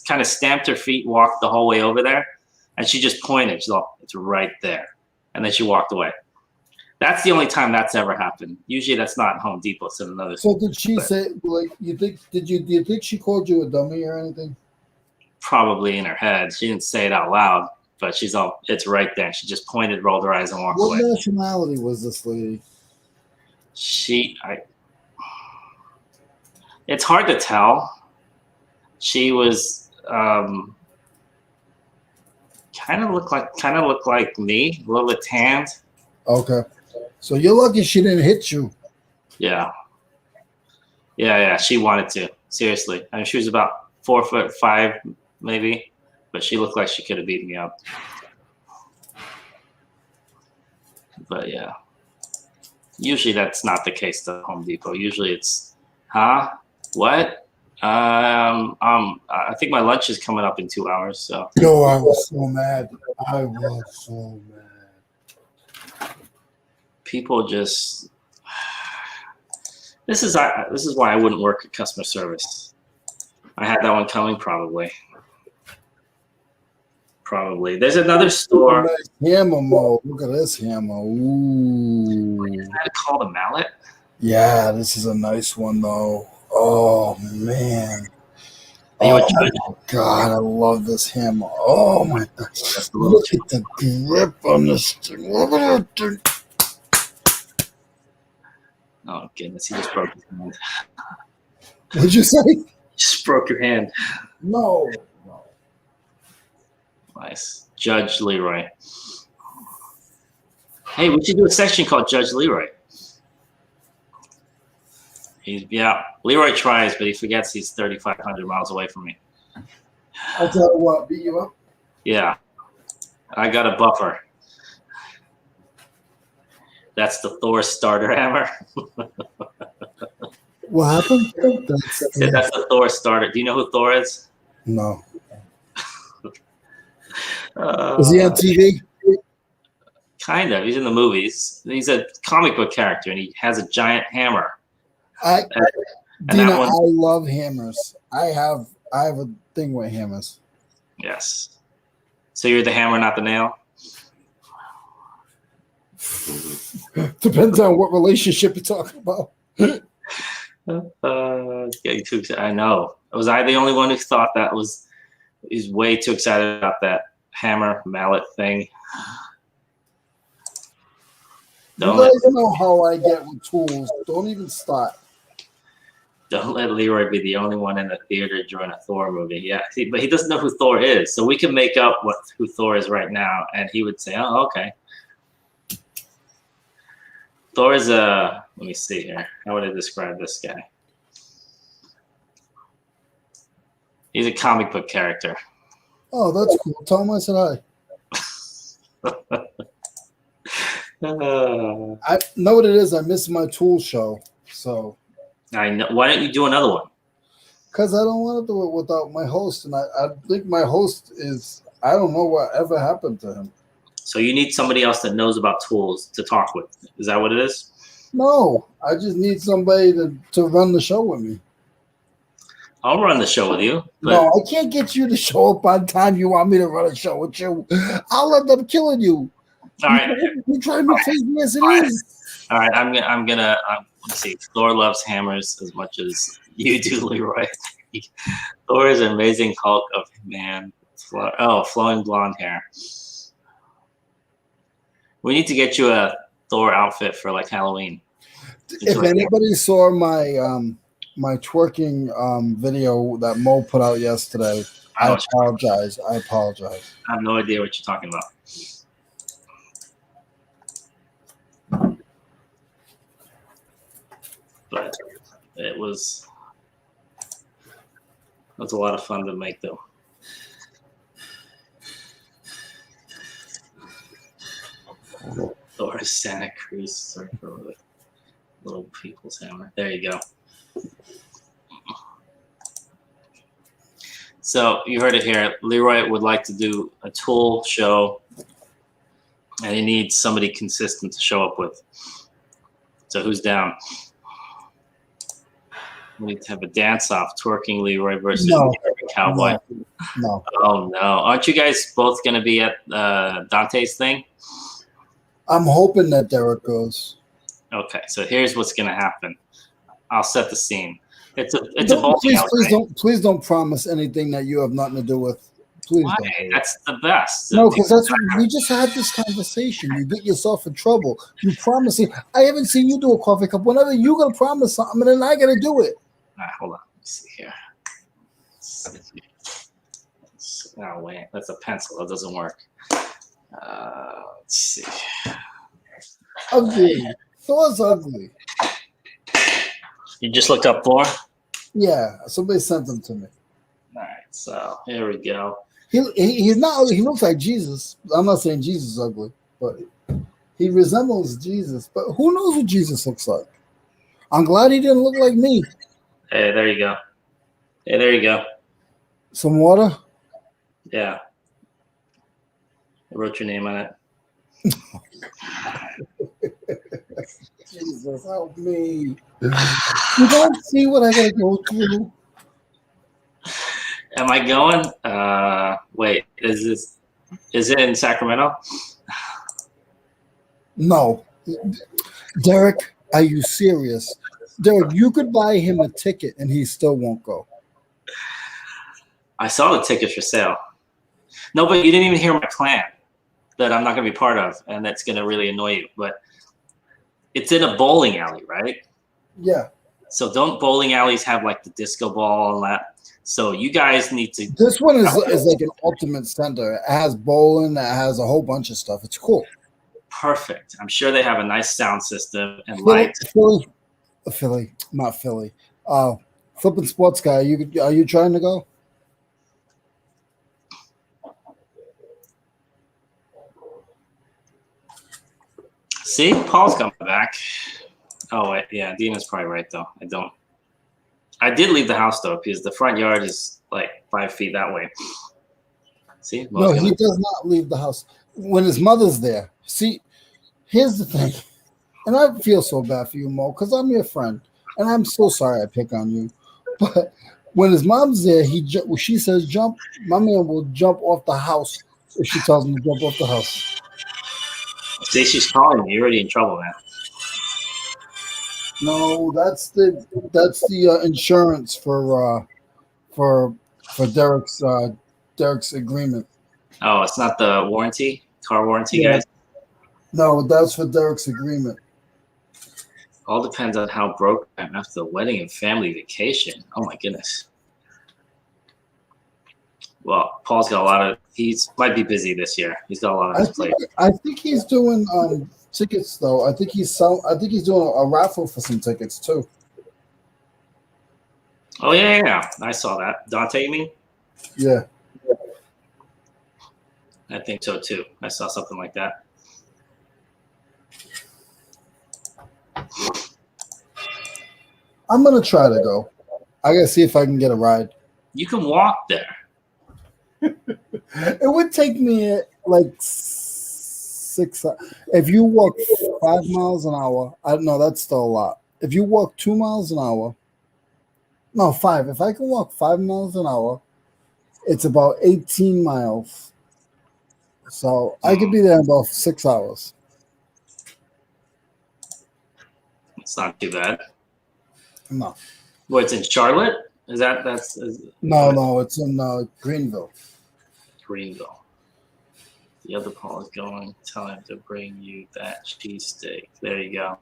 kind of stamped her feet, walked the whole way over there, and she just pointed. She's all, it's right there. And then she walked away. That's the only time that's ever happened. Usually that's not Home Depot, it's in another. So did she say, like, do you think she called you a dummy or anything? Probably in her head. She didn't say it out loud, but she's all, it's right there. She just pointed, rolled her eyes, and walked away. What nationality was this lady? It's hard to tell. She was kind of looked like me, a little bit tanned. Okay, so you're lucky she didn't hit you. Yeah. She wanted to. Seriously, I mean, she was about 4'5", maybe, but she looked like she could have beaten me up. But yeah, usually that's not the case at Home Depot. Usually it's, huh? What? I think my lunch is coming up in 2 hours. So. Yo, I was so mad. People just. This is why I wouldn't work at customer service. I had that one coming probably. There's another store. Nice hammer mode. Look at this hammer. Ooh. Isn't that called a mallet? Yeah, this is a nice one though. Oh man. Oh my God, I love this hammer. Oh my God. Look at the grip on this thing. Look at that thing. Oh goodness, he just broke his hand. What'd you say? You just broke your hand. No. Nice. Judge Leroy. Hey, we should do a section called Judge Leroy. Leroy tries, but he forgets he's 3,500 miles away from me. I'll tell you what, beat you up? Yeah. I got a buffer. That's the Thor starter hammer. What happened? That's the Thor starter. Do you know who Thor is? No. Is he on TV? Kind of. He's in the movies. He's a comic book character, and he has a giant hammer. Dina, I love hammers. I have a thing with hammers. Yes. So you're the hammer, not the nail? Depends on what relationship you're talking about. It's getting too excited. I know. Was I the only one who thought that he's way too excited about that hammer mallet thing? You guys know how I get with tools. Don't even start. Don't let Leroy be the only one in the theater during a Thor movie. Yeah, but he doesn't know who Thor is, so we can make up who Thor is right now, and he would say, "Oh, okay." Thor is let me see here. How would I describe this guy? He's a comic book character. Oh, that's cool. Tell him I said hi. I know what it is. I missed my tool show, so. I know. Why don't you do another one? Because I don't want to do it without my host, and I think my host is. I don't know what ever happened to him. So you need somebody else that knows about tools to talk with. Is that what it is? No, I just need somebody to run the show with me. I'll run the show with you. No, I can't get you to show up on time. You want me to run a show with you? I'll end up killing you. All right. You try to face me as it is. All right. I'm gonna. Let's see. Thor loves hammers as much as you do, Leroy. Thor is an amazing Hulk of man. Flowing blonde hair. We need to get you a Thor outfit for like Halloween. If anybody saw my my twerking video that Mo put out yesterday, I apologize. I apologize. I have no idea what you're talking about. But it was a lot of fun to make, though. Or Santa Cruz surfer with little people's hammer. There you go. So you heard it here. Leroy would like to do a tool show, and he needs somebody consistent to show up with. So who's down? We need to have a dance-off, twerking Leroy versus the cowboy. No. Oh, no. Aren't you guys both going to be at Dante's thing? I'm hoping that Derek goes. Okay, so here's what's going to happen. I'll set the scene. It's a bowling alley. Please don't promise anything that you have nothing to do with. Please Why? don't. That's the best. No, because that's what we just had this conversation. You get yourself in trouble. You promise it. I haven't seen you do a coffee cup. Whenever you're gonna promise something, and then I gotta do it. All right, hold on. Let's see here. Oh wait, that's a pencil. That doesn't work. Let's see. Ugly. Thor's ugly. You just looked up Thor? Yeah, somebody sent them to me. All right, so here we go. He's not ugly. He looks like Jesus. I'm not saying Jesus is ugly, but he resembles Jesus. But who knows what Jesus looks like? I'm glad he didn't look like me. Hey, there you go. Hey, there you go. Some water? Yeah. I wrote your name on it. Jesus, help me. You don't see what I gotta go through. Am I going? Wait, is it in Sacramento? No. Derek, are you serious? Derek, you could buy him a ticket and he still won't go. I saw the tickets for sale. No, but you didn't even hear my plan that I'm not going to be part of, and that's going to really annoy you. But it's in a bowling alley, right? Yeah. So don't bowling alleys have like the disco ball and that? So you guys need to. This one is like an ultimate center. It has bowling. It has a whole bunch of stuff. It's cool. Perfect. I'm sure they have a nice sound system and lights. Philly, not Philly. Flipping sports guy. Are you trying to go? See, Paul's coming back. Oh wait, yeah, Dina's probably right though. I did leave the house though, because the front yard is like 5 feet that way. See? No, he does not leave the house when his mother's there. See, here's the thing, and I feel so bad for you, Mo, because I'm your friend, and I'm so sorry I pick on you. But when his mom's there, when she says jump, my man will jump off the house if she tells him to jump off the house. See, she's calling me. You're already in trouble, man. No, that's the insurance for Derek's agreement. Oh, it's not the warranty, car warranty, Yeah. guys. No, that's for Derek's agreement. All depends on how broke I am after the wedding and family vacation. Oh my goodness. Well, Paul's got a lot of. He's might be busy this year. He's got a lot on his plate. I think he's doing tickets though. I think he's doing a raffle for some tickets too. Oh yeah. I saw that. Dante, you mean? Yeah. I think so too. I saw something like that. I'm gonna try to go. I gotta see if I can get a ride. You can walk there. It would take me like 6. If you walk 5 miles an hour, I don't know. That's still a lot. If you walk 2 miles an hour, no 5. If I can walk 5 miles an hour, it's about 18 miles. So I could be there in about 6 hours. It's not too bad. No. Well, it's in Charlotte. No, it's in Greenville. Greenville. The other Paul is going. Tell him to bring you that cheesesteak. There you go.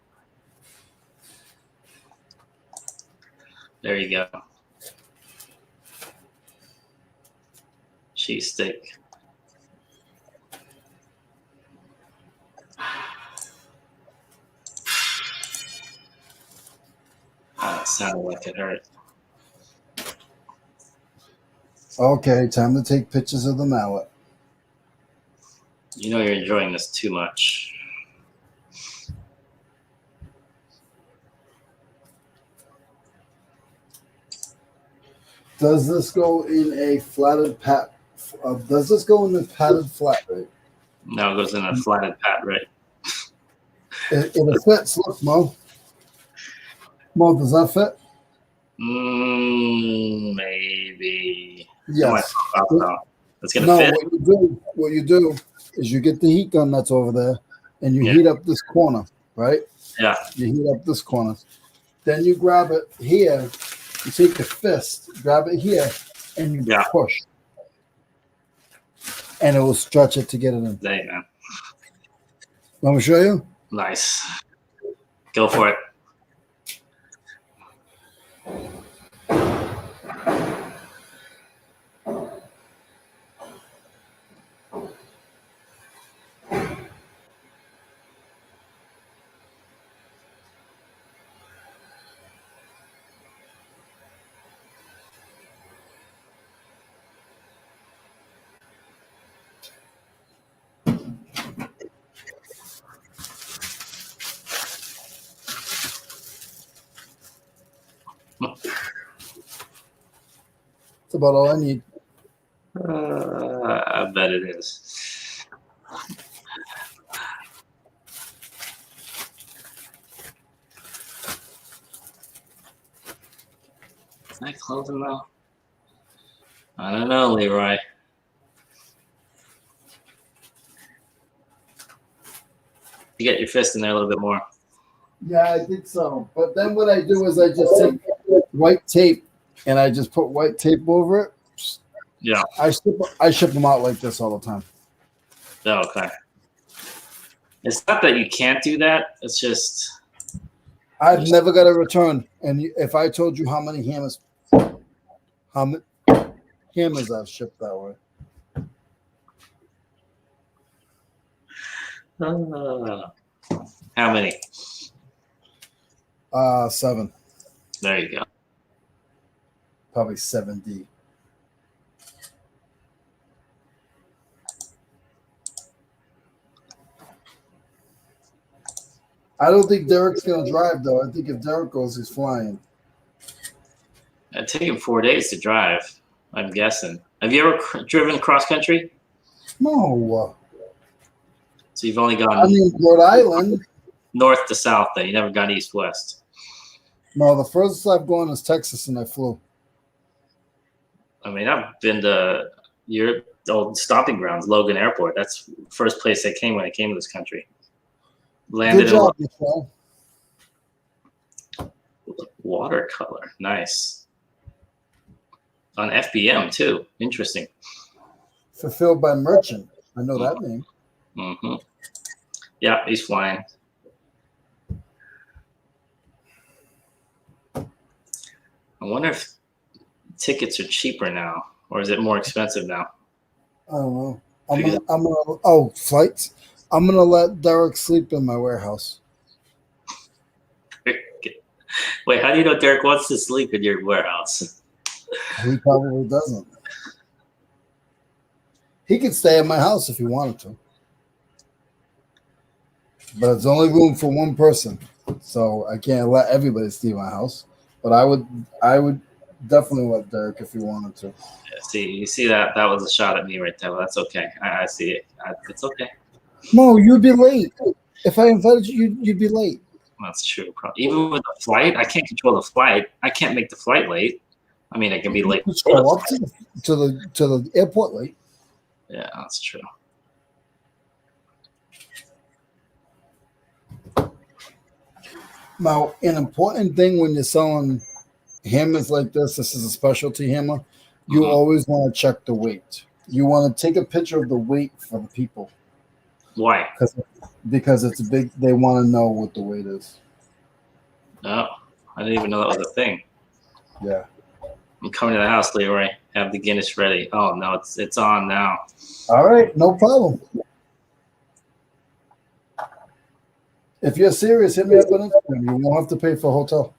There you go. Cheesesteak. It sounded like it hurt. Okay, time to take pictures of the mallet. You know you're enjoying this too much. Does this go in a flatted pat? Does this go in the padded flat rate? No, it goes in a flatted pat, right? It fits. Look, Mo. Mo, does that fit? Maybe. Yes. It's gonna No, fit. what you do is you get the heat gun that's over there, and you heat up this corner, right? Yeah. You heat up this corner. Then you grab it here. You take the fist, grab it here, and you push, and it will stretch it to get it in. There, man. Want me to show you? Nice. Go for it. That's about all I need. I bet it is. Is that closing though? I don't know, Leroy. You get your fist in there a little bit more. Yeah, I think so. But then what I do is I just take white tape and I just put white tape over it. Yeah. I ship them out like this all the time. Oh, okay. It's not that you can't do that. It's just I've never got a return. And if I told you how many hammers I've shipped that way. How many? 7. There you go. Probably 7D. I don't think Derek's gonna drive though. I think if Derek goes, he's flying. It'd take him 4 days to drive, I'm guessing. Have you ever driven cross country? No. So you've only gone Rhode Island. North to south then. You never gone east west. No, the furthest I've gone is Texas and I flew. I mean, I've been to your old stomping grounds, Logan Airport. That's the first place I came when I came to this country. Landed Good job, Michelle. Watercolor. Nice. On FBM too. Interesting. Fulfilled by Merchant. I know that name. Mm-hmm. Yeah, he's flying. I wonder if tickets are cheaper now, or is it more expensive now? I don't know. Oh, flights. I'm gonna let Derek sleep in my warehouse. Wait, how do you know Derek wants to sleep in your warehouse? He probably doesn't. He could stay at my house if he wanted to, but it's only room for one person, so I can't let everybody stay in my house. But I would definitely let Derek if he wanted to. Yeah, see, you see that was a shot at me right there. Well, that's okay. I see it. It's okay. No, you'd be late. If I invited you, you'd be late. That's true. Even with the flight, I can't control the flight. I can't make the flight late. I mean, I can be late. You show up to the airport late. Yeah, that's true. Now, an important thing when you're selling hammers like this is a specialty hammer, you always want to check the weight. You want to take a picture of the weight for the people. Why? Because it's big. They want to know what the weight is. No, I didn't even know that was a thing. Yeah. I'm coming to the house, Leroy. Have the Guinness ready. Oh no, it's on now. All right, no problem. If you're serious, hit me up on Instagram. You won't have to pay for a hotel.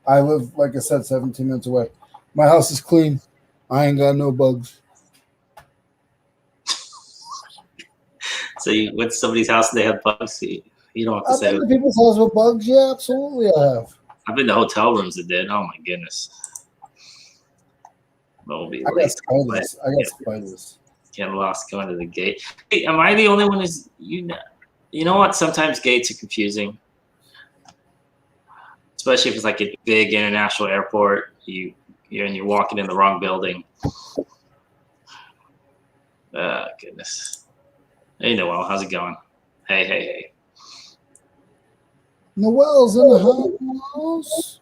I live, like I said, 17 minutes away. My house is clean. I ain't got no bugs. So you went to somebody's house and they have bugs. You don't have to I've say. been to people's house with bugs. Yeah, absolutely, I have. I've been to hotel rooms that did. Oh my goodness. I got spiders. Get lost going to the gate. Hey, am I the only one who's you know what? Sometimes gates are confusing, especially if it's like a big international airport. You're walking in the wrong building. Goodness. Hey Noel, how's it going? Hey. Noel's in the house.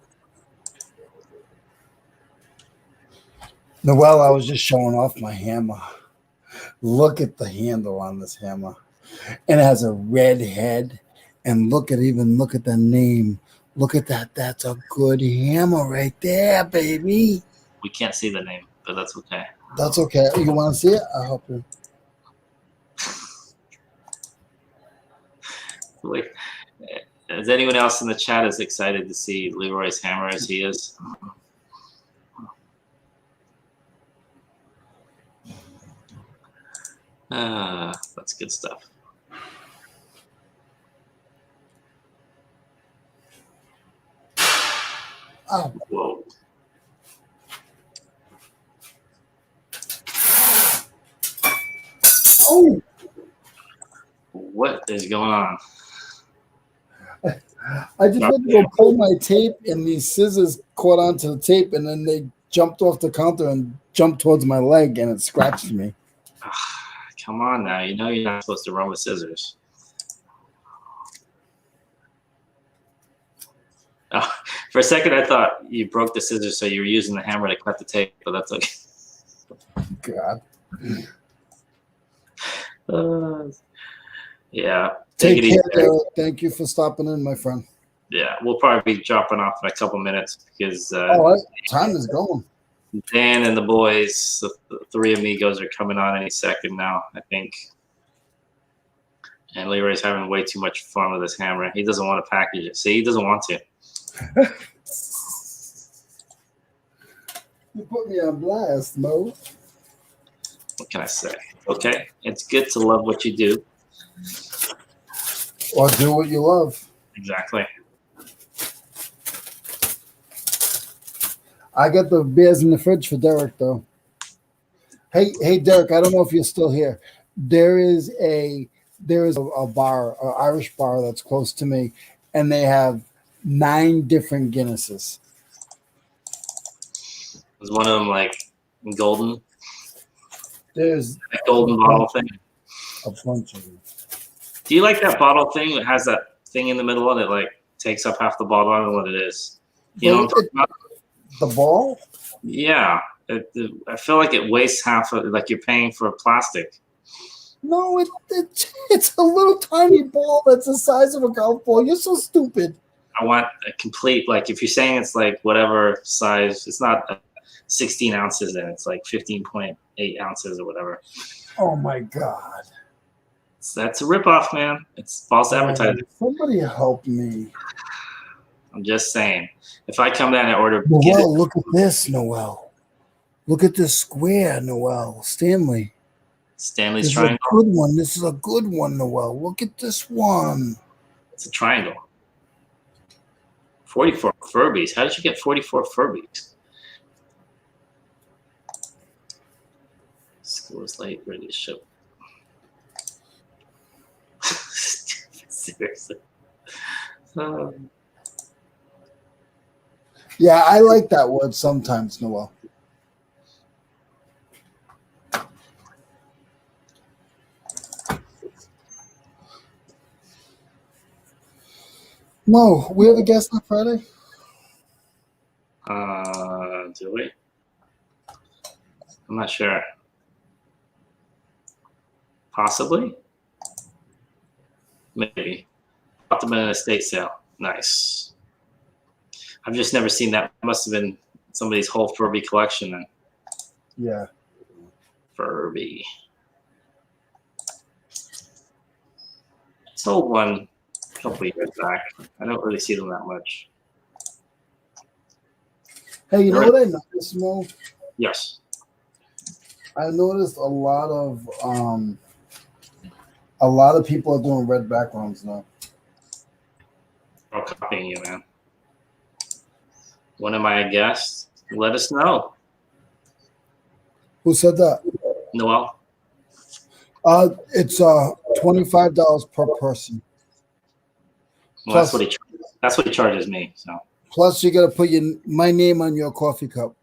Noel, I was just showing off my hammer. Look at the handle on this hammer. And it has a red head. And look at the name. Look at that. That's a good hammer right there, baby. We can't see the name, but that's okay. That's okay. You want to see it? I'll help you. Wait, is anyone else in the chat as excited to see Leroy's hammer as he is? That's good stuff. Oh. Whoa. Oh. What is going on? I just went to go pull my tape, and these scissors caught onto the tape, and then they jumped off the counter and jumped towards my leg, and it scratched me. Come on now. You know you're not supposed to run with scissors. Oh, for a second, I thought you broke the scissors, so you were using the hammer to cut the tape, but that's okay. God. Yeah. Take care, Derek. Thank you for stopping in, my friend. Yeah, we'll probably be dropping off in a couple minutes because time is going. Dan and the boys, the three amigos, are coming on any second now, I think. And Leroy's having way too much fun with his hammer. He doesn't want to package it. See, he doesn't want to. You put me on blast, Mo. What can I say? Okay, it's good to love what you do. Or do what you love. Exactly. I got the beers in the fridge for Derek, though. Hey, Derek, I don't know if you're still here. There is a bar, an Irish bar that's close to me, and they have 9 different Guinnesses. Is one of them like golden? There's a golden bottle thing. A bunch of them. Do you like that bottle thing that has that thing in the middle and it like takes up half the bottle? I don't know what it is. You know what I'm talking about? The ball? Yeah. I feel like it wastes half of, like you're paying for plastic. No, it's a little tiny ball that's the size of a golf ball. You're so stupid. I want a complete, like if you're saying it's like whatever size, it's not 16 ounces and it's like 15.8 ounces or whatever. Oh my God. That's a ripoff, man. It's false advertising. Somebody help me. I'm just saying. If I come down and order, Noel, look at this, Noel. Look at this square, Noel. Stanley's Stanley's this triangle. Is a good one. This is a good one, Noel. Look at this one. It's a triangle. 44 Furbies. How did you get 44 Furbies? School is late. Ready to ship. Seriously. Yeah, I like that word sometimes, Noel. Mo, we have a guest on Friday? Do we? I'm not sure. Possibly. Maybe. Bought them in an estate sale. Nice. I've just never seen that. Must have been somebody's whole Furby collection then. Yeah. Furby. Sold one a couple of years back. I don't really see them that much. Hey, you know what I noticed, Mo? Yes. I noticed a lot of people are doing red backgrounds now. I'm copying you, man. When am I a guest? Let us know. Who said that? Noel? It's $25 per person. Well, that's what he charges me. So. Plus, you got to put my name on your coffee cup.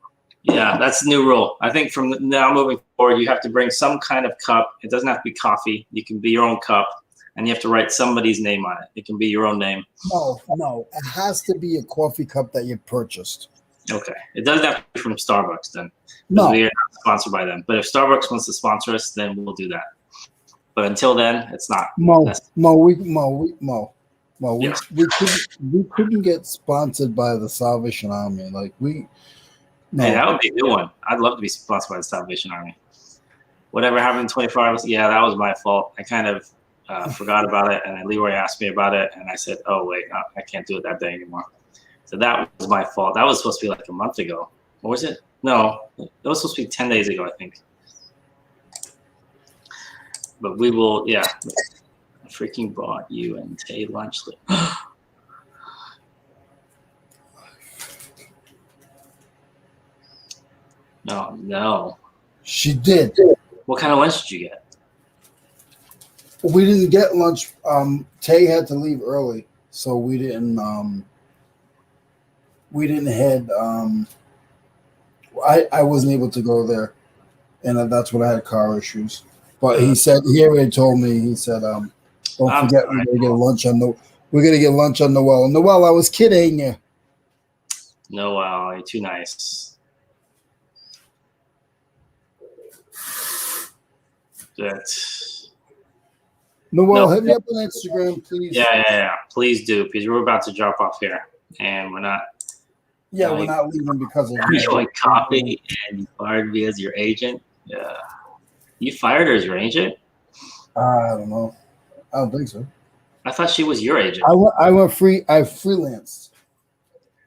Yeah, that's the new rule. I think from now moving forward, you have to bring some kind of cup. It doesn't have to be coffee. You can be your own cup, and you have to write somebody's name on it. It can be your own name. No. It has to be a coffee cup that you purchased. Okay. It doesn't have to be from Starbucks then. No. We are not sponsored by them. But if Starbucks wants to sponsor us, then we'll do that. But until then, it's not. Yes. We couldn't get sponsored by the Salvation Army. Like no. Hey, that would be a good one. I'd love to be sponsored by the Salvation Army. Whatever happened in 24 hours, yeah, that was my fault. I kind of forgot about it, and then Leroy asked me about it, and I said, oh, wait, I can't do it that day anymore. So that was my fault. That was supposed to be like a month ago. Or was it? No, it was supposed to be 10 days ago, I think. But we will, yeah. I freaking bought you and Tay lunch. No. She did. What kind of lunch did you get? We didn't get lunch. Tay had to leave early, so we didn't head. I wasn't able to go there, and that's when I had car issues. But he said he already told me. He said, "Don't forget, we're gonna get lunch on Noel." Noel, I was kidding you. Noel, you're too nice. Noel, hit me up on Instagram, please. Yeah. Please do, because we're about to drop off here, and we're not. Yeah, we're not leaving because of you. Like copy, and you fired me as your agent. Yeah, you fired her as your agent. I don't know. I don't think so. I thought she was your agent. I went free. I freelanced.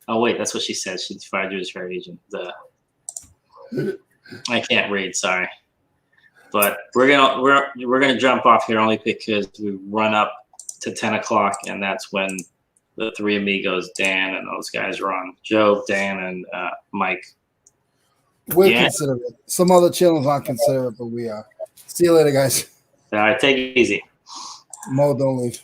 Oh wait, that's what she said. She fired you as her agent. I can't read. Sorry. But we're gonna jump off here only because we run up to 10 o'clock, and that's when the three amigos, Dan and those guys, are on. Joe, Dan, and Mike. We're considerate. Some other channels aren't considerate, but we are. See you later, guys. All right, take it easy. Mo, don't leave.